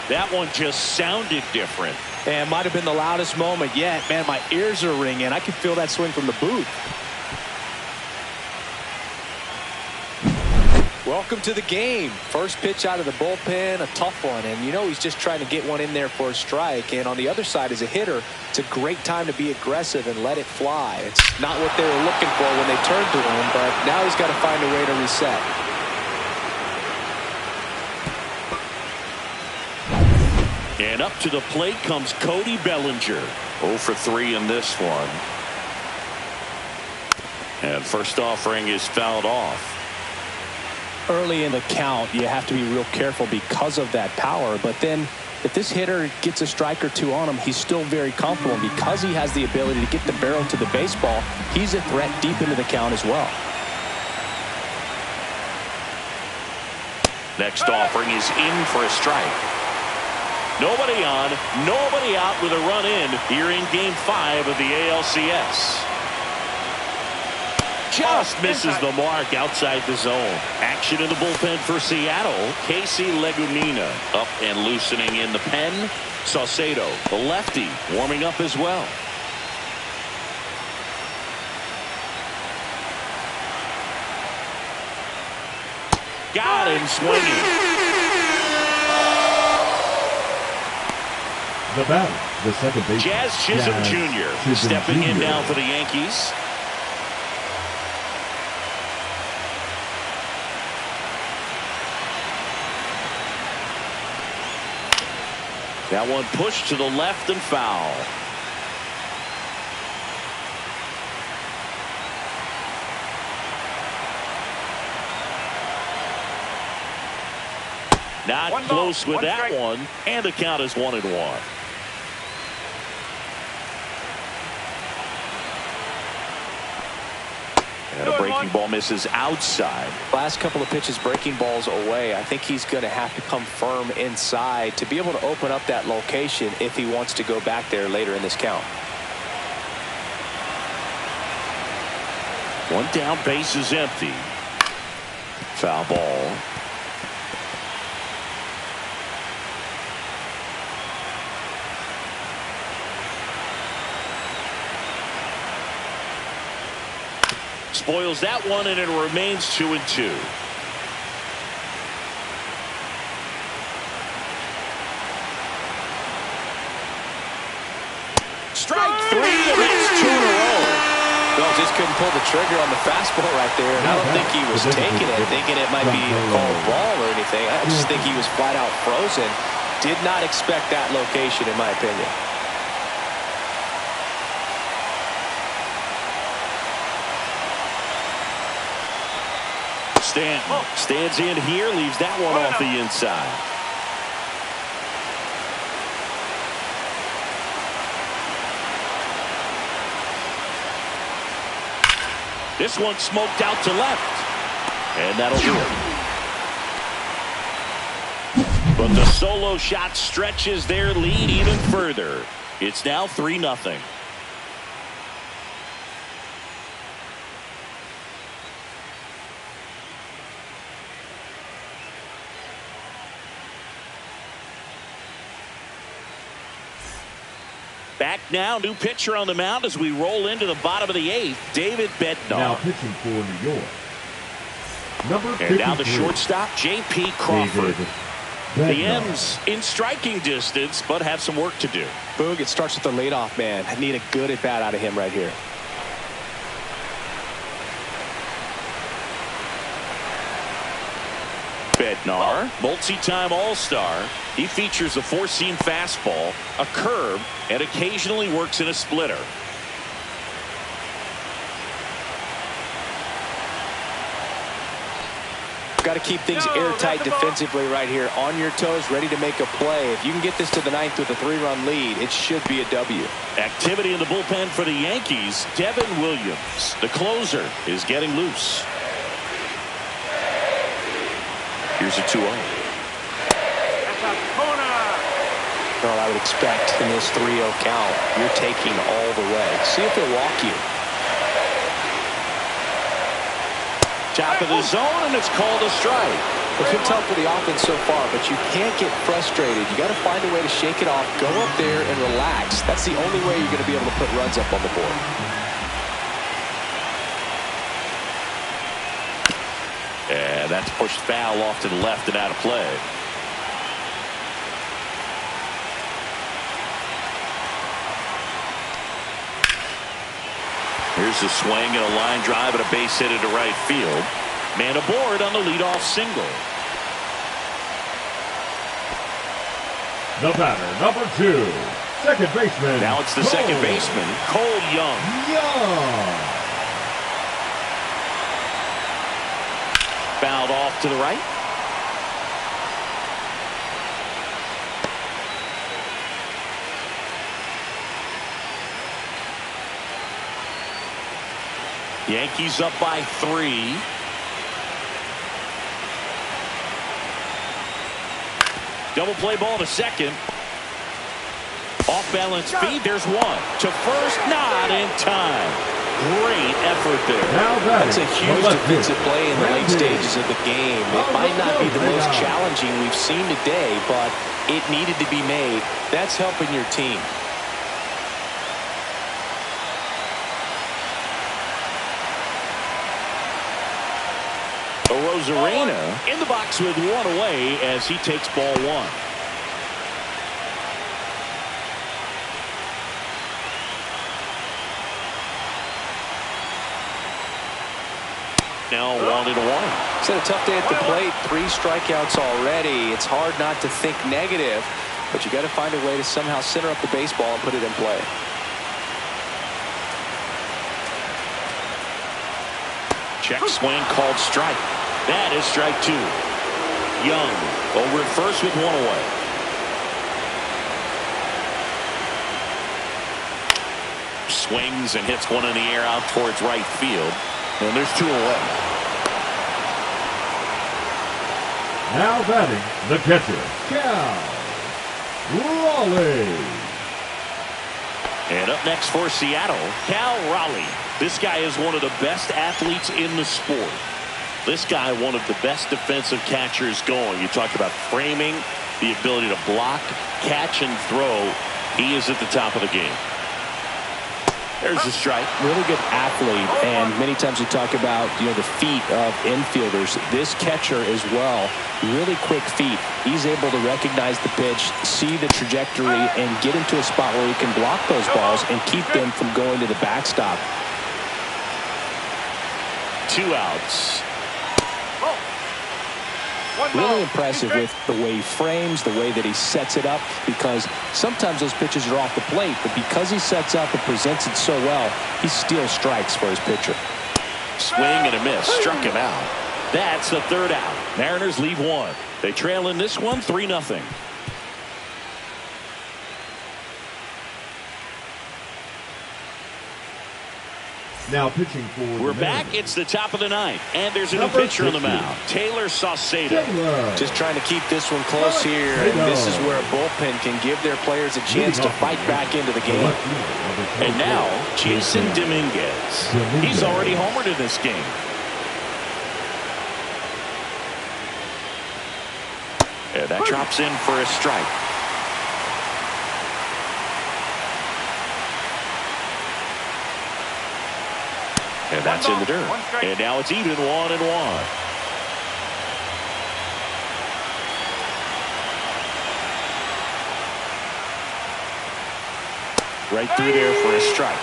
That one just sounded different. And might have been the loudest moment yet. Man, my ears are ringing. I can feel that swing from the booth. Welcome to the game. First pitch out of the bullpen, a tough one. And you know he's just trying to get one in there for a strike. And on the other side, as a hitter, it's a great time to be aggressive and let it fly. It's not what they were looking for when they turned to him, but now he's got to find a way to reset. And up to the plate comes Cody Bellinger. 0 for 3 in this one. And first offering is fouled off. Early in the count, you have to be real careful because of that power. But then if this hitter gets a strike or two on him, he's still very comfortable. And because he has the ability to get the barrel to the baseball, he's a threat deep into the count as well. Next offering is in for a strike. Nobody on, nobody out with a run in here in Game 5 of the ALCS. Just misses the mark outside the zone. Action in the bullpen for Seattle. Casey Legumina up and loosening in the pen. Saucedo, the lefty, warming up as well. Got him swinging. The batter, the second baseman, Jazz Chisholm Jr. stepping in now for the Yankees. That one pushed to the left and foul. Not close with that one, and the count is 1-1. And a breaking ball misses outside. Last couple of pitches breaking balls away. I think he's going to have to come firm inside to be able to open up that location if he wants to go back there later in this count. One down, base is empty. Foul ball. Spoils that one, and it remains 2-2. three, and that's two in a row. No, just couldn't pull the trigger on the fastball right there. And I don't think he was taking it, thinking it might be a called ball or anything. I just think he was flat out frozen. Did not expect that location, in my opinion. Stanton stands in here, leaves that one off the inside. This one smoked out to left. And that'll do it. But the solo shot stretches their lead even further. It's now 3-0. Back now, new pitcher on the mound as we roll into the bottom of the 8th, David Bednar. Now pitching for New York. Number 53. And now the shortstop, J.P. Crawford. The M's in striking distance, but have some work to do. Boog, it starts with the leadoff man. I need a good at-bat out of him right here. Bednar, multi-time All-Star. He features a four-seam fastball, a curve, and occasionally works in a splitter. Got to keep things airtight defensively right here. On your toes, ready to make a play. If you can get this to the 9th with a 3-run lead, it should be a W. Activity in the bullpen for the Yankees. Devin Williams, the closer, is getting loose. Here's a 2-0. Well, I would expect in this 3-0 count, you're taking all the way. See if they'll walk you. Top of the zone, and it's called a strike. It's been tough for the offense so far, but you can't get frustrated. You got to find a way to shake it off, go up there and relax. That's the only way you're going to be able to put runs up on the board. And that's pushed foul off to the left and out of play. Here's a swing and a line drive and a base hit into right field. Man aboard on the leadoff single. The batter, number 2, second baseman. Now it's the second baseman, Cole Young. Fouled off to the right. Yankees up by 3. Double play ball to second. Off balance feed. There's one. To first, not in time. Great effort there. That's a huge defensive play in the late stages of the game. It might not be the most challenging we've seen today, but it needed to be made. That's helping your team. Rosarena in the box with one away as he takes ball 1. Now 1-1. It's had a tough day at the plate. 3 strikeouts already. It's hard not to think negative, but you got to find a way to somehow center up the baseball and put it in play. Check swing called strike. That is strike 2. Young over at first with one away. Swings and hits one in the air out towards right field. And there's 2 away. Now batting, the catcher, Cal Raleigh. And up next for Seattle, Cal Raleigh. This guy is one of the best athletes in the sport. This guy, one of the best defensive catchers going. You talk about framing, the ability to block, catch, and throw. He is at the top of the game. There's a strike. Really good athlete, and many times we talk about, the feet of infielders. This catcher as well, really quick feet. He's able to recognize the pitch, see the trajectory, and get into a spot where he can block those balls and keep them from going to the backstop. 2 outs. Really impressive with the way he frames, the way that he sets it up, because sometimes those pitches are off the plate, but because he sets up and presents it so well, he steals strikes for his pitcher. Swing and a miss. Struck him out. That's the 3rd out. Mariners leave 1. They trail in this one 3-0. Now pitching for We're back. It's the top of the 9th, and there's a new pitcher on the mound. Taylor Saucedo. Just trying to keep this one close here, and this is where a bullpen can give their players a chance to fight back into the game. And now, Jason Dominguez. He's already homered in this game. And that drops in for a strike. And that's in the dirt. And now it's even 1-1. Right through there for a strike.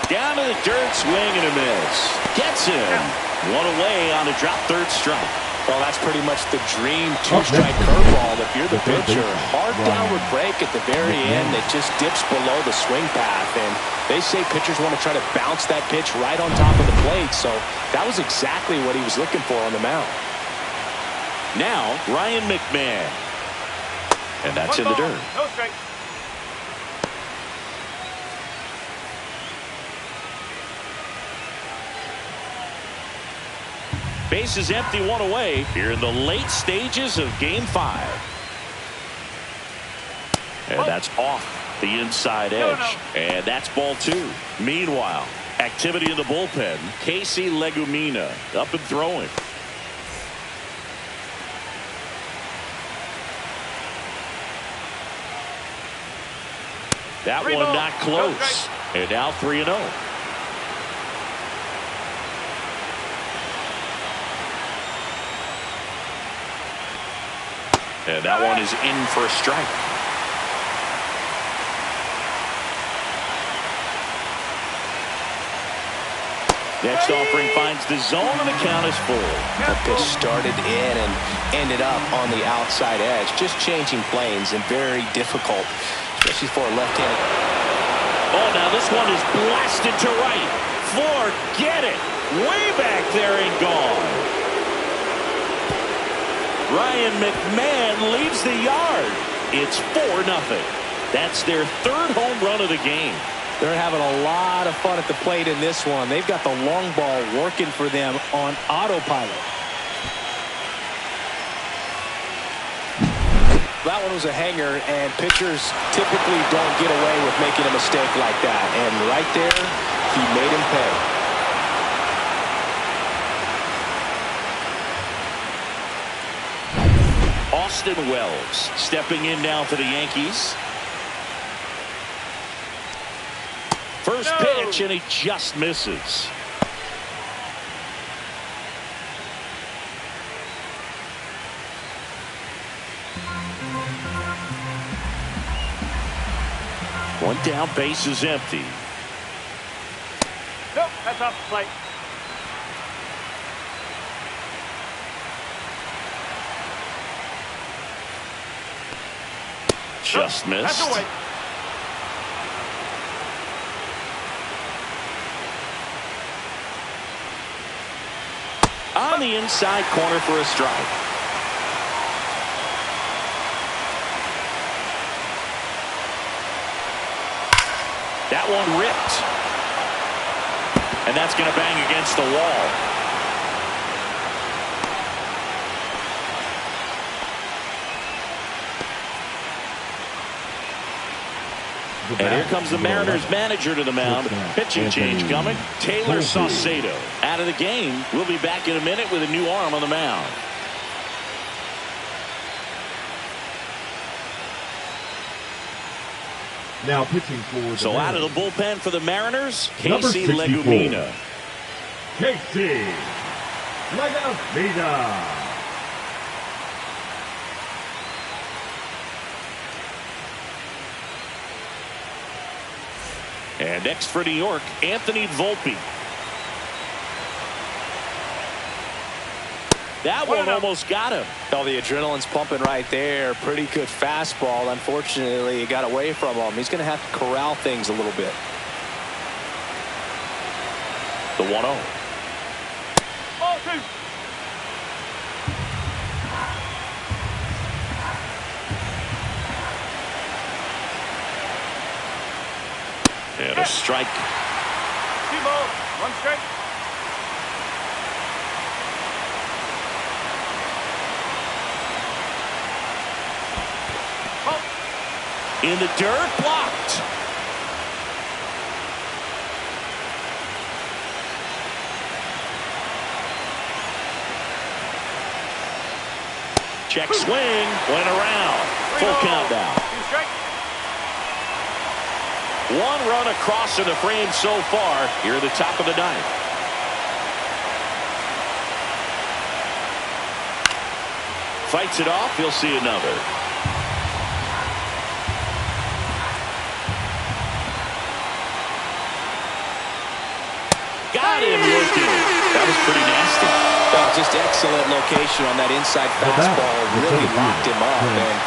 Down to the dirt, swing and a miss. Gets him. 1 away on a drop 3rd strike. Well, that's pretty much the dream 2-strike curveball. If you're the pitcher, hard downward break at the very end that just dips below the swing path. And they say pitchers want to try to bounce that pitch right on top of the plate. So that was exactly what he was looking for on the mound. Now, Ryan McMahon. And that's in the dirt. No strike. Base is empty, 1 away here in the late stages of Game 5. And that's off the inside edge. And that's ball 2. Meanwhile, activity in the bullpen. Casey Legumina up and throwing. That one not close. And now 3-0. And that one is in for a strike. Next offering finds the zone, and the count is full. The pitch started in and ended up on the outside edge. Just changing planes and very difficult, especially for a left-handed. Oh, now this one is blasted to right. Forget it. Way back there and gone. Ryan McMahon leaves the yard. It's 4-0. That's their 3rd home run of the game. They're having a lot of fun at the plate in this one. They've got the long ball working for them on autopilot. That one was a hanger, and pitchers typically don't get away with making a mistake like that. And right there, he made him pay. Austin Wells stepping in now for the Yankees. First pitch, and he just misses. One down, base is empty. Nope, that's off the plate. Just missed. That's away. On the inside corner for a strike. That one ripped. And that's going to bang against the wall. And here comes the Mariners manager to the mound. Pitching change coming. Taylor Saucedo out of the game. We'll be back in a minute with a new arm on the mound. Now pitching for the So out of Mariners, the bullpen for the Mariners, Number Casey 64. Legumina. Casey Legumina. And next for New York, Anthony Volpe. That one almost got him. Oh, the adrenaline's pumping right there. Pretty good fastball. Unfortunately, it got away from him. He's going to have to corral things a little bit. The 1-0. Ball two. And a strike. 2 balls, 1 strike. In the dirt, blocked. Check swing, went around. Full count now. 2 strikes. 1 run across in the frame so far here at the top of the ninth. Fights it off. He'll see another. Got him looking. That was pretty nasty. Oh, just excellent location on that inside fastball. Really locked him up. And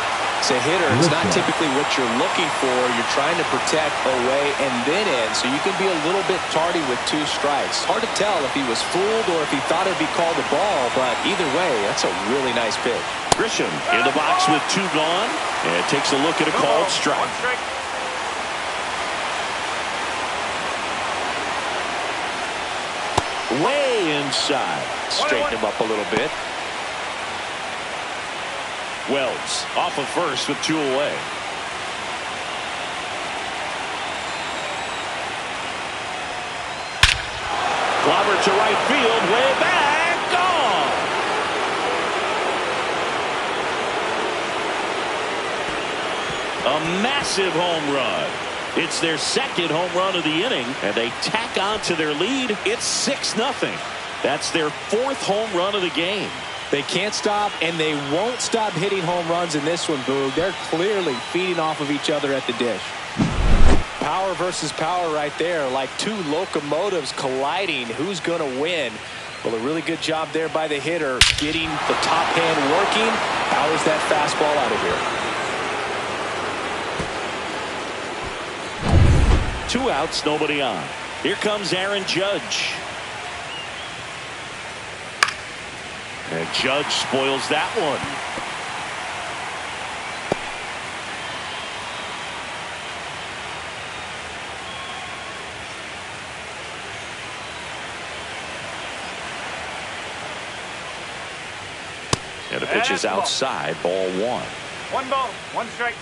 as a hitter, it's not typically what you're looking for. You're trying to protect away and then in, so you can be a little bit tardy with 2 strikes. Hard to tell if he was fooled or if he thought it'd be called a ball, but either way, that's a really nice pitch. Grisham in the box with 2 gone and takes a look at a called strike. 1 strike. Way inside. Straighten him up a little bit. Wells off of first with 2 away. Clobber to right field, way back, gone. A massive home run. It's their 2nd home run of the inning, and they tack on to their lead. It's 6-0. That's their 4th home run of the game. They can't stop, and they won't stop hitting home runs in this one, Boog. They're clearly feeding off of each other at the dish. Power versus power right there, like 2 locomotives colliding. Who's going to win? Well, a really good job there by the hitter, getting the top hand working. Powers that fastball out of here. 2 outs, nobody on. Here comes Aaron Judge. And Judge spoils that one. And the pitch is outside, ball 1. 1 ball, 1 strike.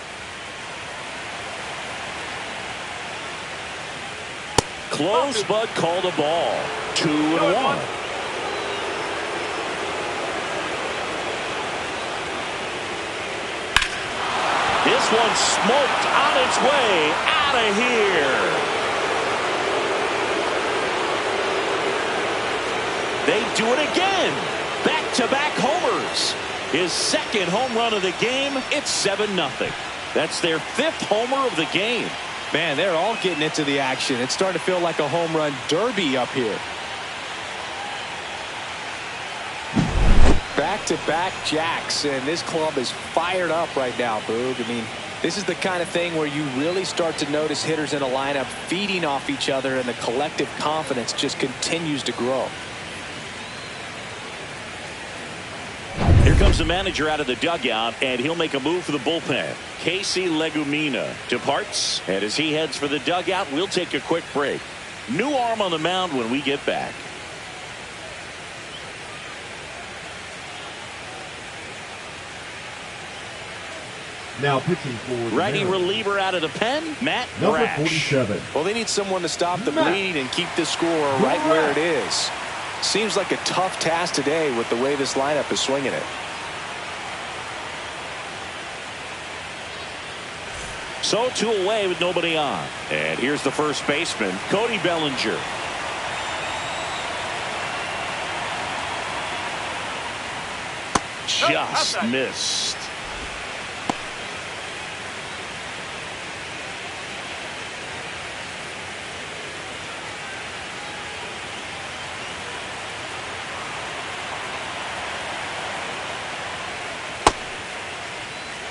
Close, but called a ball. 2-1. This one smoked on its way out of here. They do it again. Back-to-back homers. His 2nd home run of the game. It's 7-0. That's their 5th homer of the game. Man, they're all getting into the action. It's starting to feel like a home run derby up here. Back-to-back jacks, and this club is fired up right now, Boog. I mean, this is the kind of thing where you really start to notice hitters in a lineup feeding off each other, and the collective confidence just continues to grow. Here comes the manager out of the dugout, and he'll make a move for the bullpen. Casey Legumina departs, and as he heads for the dugout, we'll take a quick break. New arm on the mound when we get back. Now pitching for the Righty Mariners, reliever out of the pen, Matt number Brash. 47. Well, they need someone to stop the bleeding and keep the score right where it is. Seems like a tough task today with the way this lineup is swinging it. So 2 away with nobody on. And here's the first baseman, Cody Bellinger. Just missed.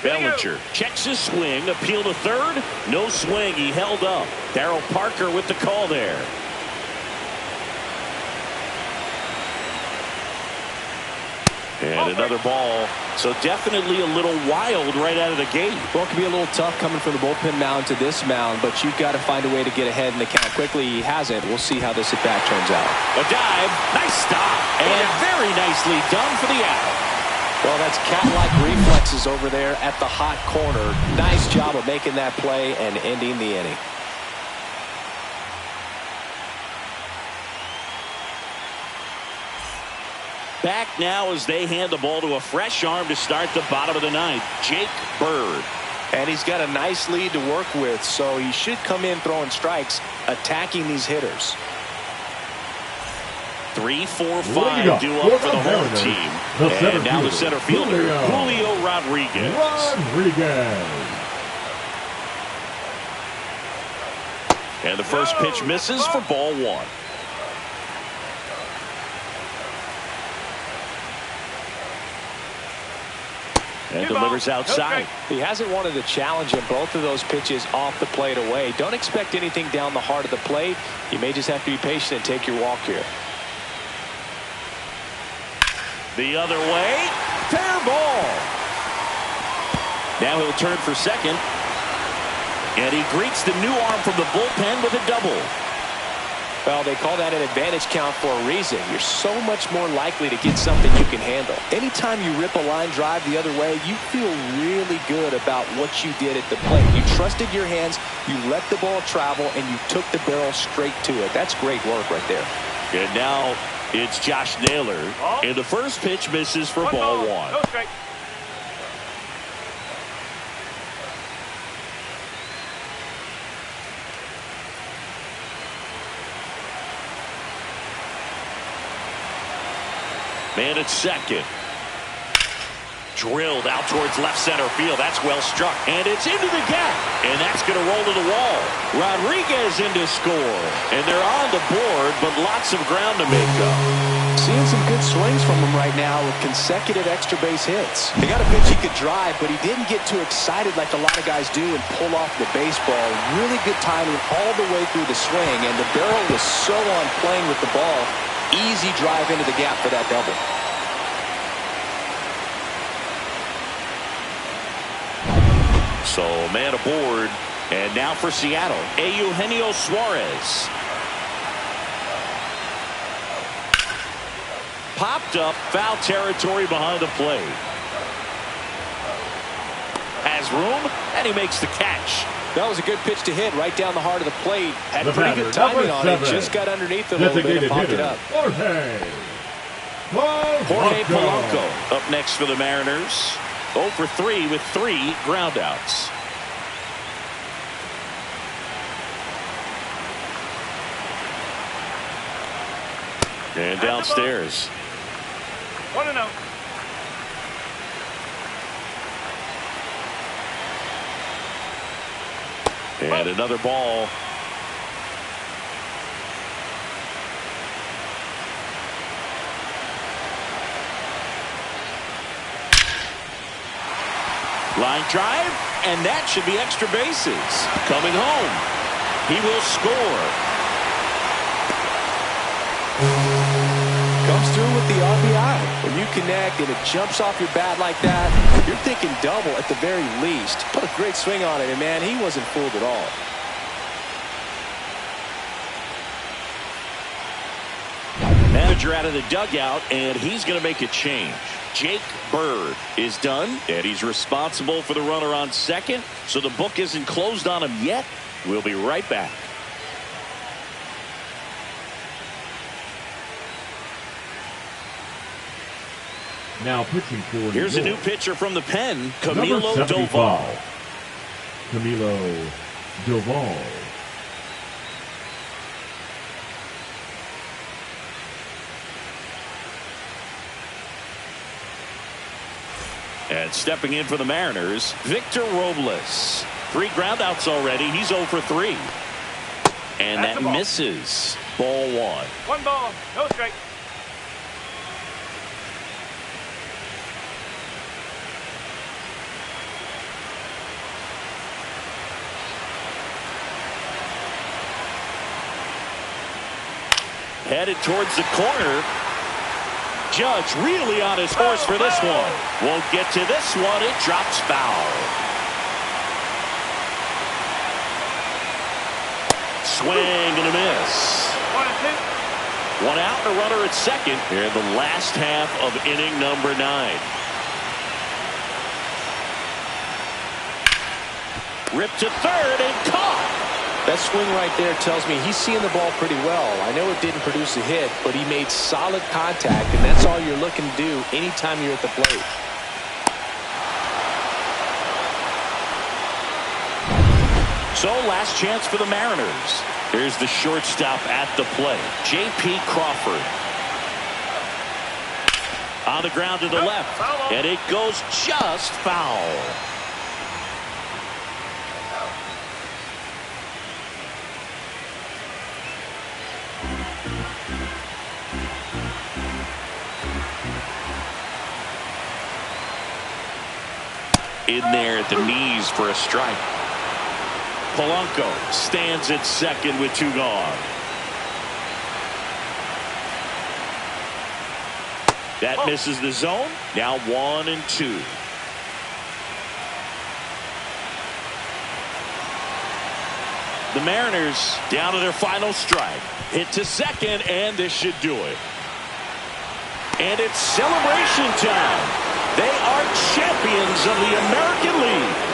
Bellinger checks his swing, appeal to third, no swing, he held up. Darryl Parker with the call there. And another ball. So definitely a little wild right out of the gate. Well, it can be a little tough coming from the bullpen mound to this mound, but you've got to find a way to get ahead in the count quickly. He hasn't. We'll see how this at bat turns out. A dive, nice stop, and very nicely done for the out. Well, that's cat-like reflexes over there at the hot corner. Nice job of making that play and ending the inning. Back now as they hand the ball to a fresh arm to start the bottom of the ninth, Jake Bird. And he's got a nice lead to work with, so he should come in throwing strikes, attacking these hitters. 3, 4, 5 due up for the home team. And now the center fielder, Julio Rodriguez. And the first pitch misses for ball 1. And delivers outside. He hasn't wanted a challenge in both of those pitches off the plate away. Don't expect anything down the heart of the plate. You may just have to be patient and take your walk here. The other way, fair ball. Now he'll turn for second. And he greets the new arm from the bullpen with a double. Well, they call that an advantage count for a reason. You're so much more likely to get something you can handle. Anytime you rip a line drive the other way, you feel really good about what you did at the plate. You trusted your hands, you let the ball travel, and you took the barrel straight to it. That's great work right there. And now it's Josh Naylor, and the first pitch misses for ball 1. No strike. Man at second. Drilled out towards left center field. That's well struck. And it's into the gap. And that's going to roll to the wall. Rodriguez in to score. And they're on the board, but lots of ground to make up. Seeing some good swings from him right now with consecutive extra base hits. He got a pitch he could drive, but he didn't get too excited like a lot of guys do and pull off the baseball. Really good timing all the way through the swing. And the barrel was so on playing with the ball. Easy drive into the gap for that double. So man aboard. And now for Seattle, Eugenio Suarez. Popped up, foul territory behind the plate. Has room, and he makes the catch. That was a good pitch to hit right down the heart of the plate. Had pretty good timing on it. Just got underneath it a little bit and popped it up. Jorge Polanco up next for the Mariners. 0 for 3 with 3 groundouts. And downstairs. 1-0. And another ball. Line drive, and that should be extra bases. Coming home. He will score. Comes through with the RBI. When you connect and it jumps off your bat like that, you're thinking double at the very least. Put a great swing on it, and man, he wasn't fooled at all. Manager out of the dugout, and he's going to make a change. Jake Bird is done, and he's responsible for the runner on second, so the book isn't closed on him yet. We'll be right back. Now pitching for Here's a new pitcher from the pen, Camilo Doval. Camilo Doval. And stepping in for the Mariners, Victor Robles. 3 groundouts already. He's 0 for 3. And that misses. Ball 1. 1 ball, no strike. Headed towards the corner. Judge really on his horse for this one. Won't get to this one. It drops foul. Swing and a miss. 1 and 2. 1 out, a runner at second here in the last half of inning number 9. Ripped to third and caught. That swing right there tells me he's seeing the ball pretty well. I know it didn't produce a hit, but he made solid contact, and that's all you're looking to do anytime you're at the plate. So last chance for the Mariners. Here's the shortstop at the plate, J.P. Crawford. On the ground to the left, and it goes just foul. In there at the knees for a strike. Polanco stands at second with 2 gone. That misses the zone. Now 1 and 2. The Mariners down to their final strike. Hit to second, and this should do it. And it's celebration time. They are champions of the American League.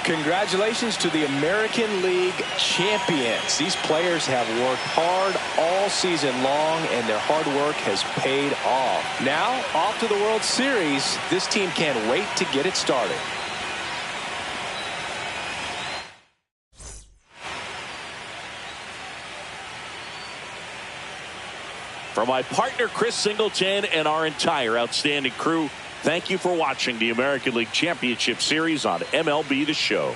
Congratulations to the American League champions. These players have worked hard all season long, and their hard work has paid off. Now, off to the World Series. This team can't wait to get it started. For my partner Chris Singleton and our entire outstanding crew, thank you for watching the American League Championship Series on MLB The Show.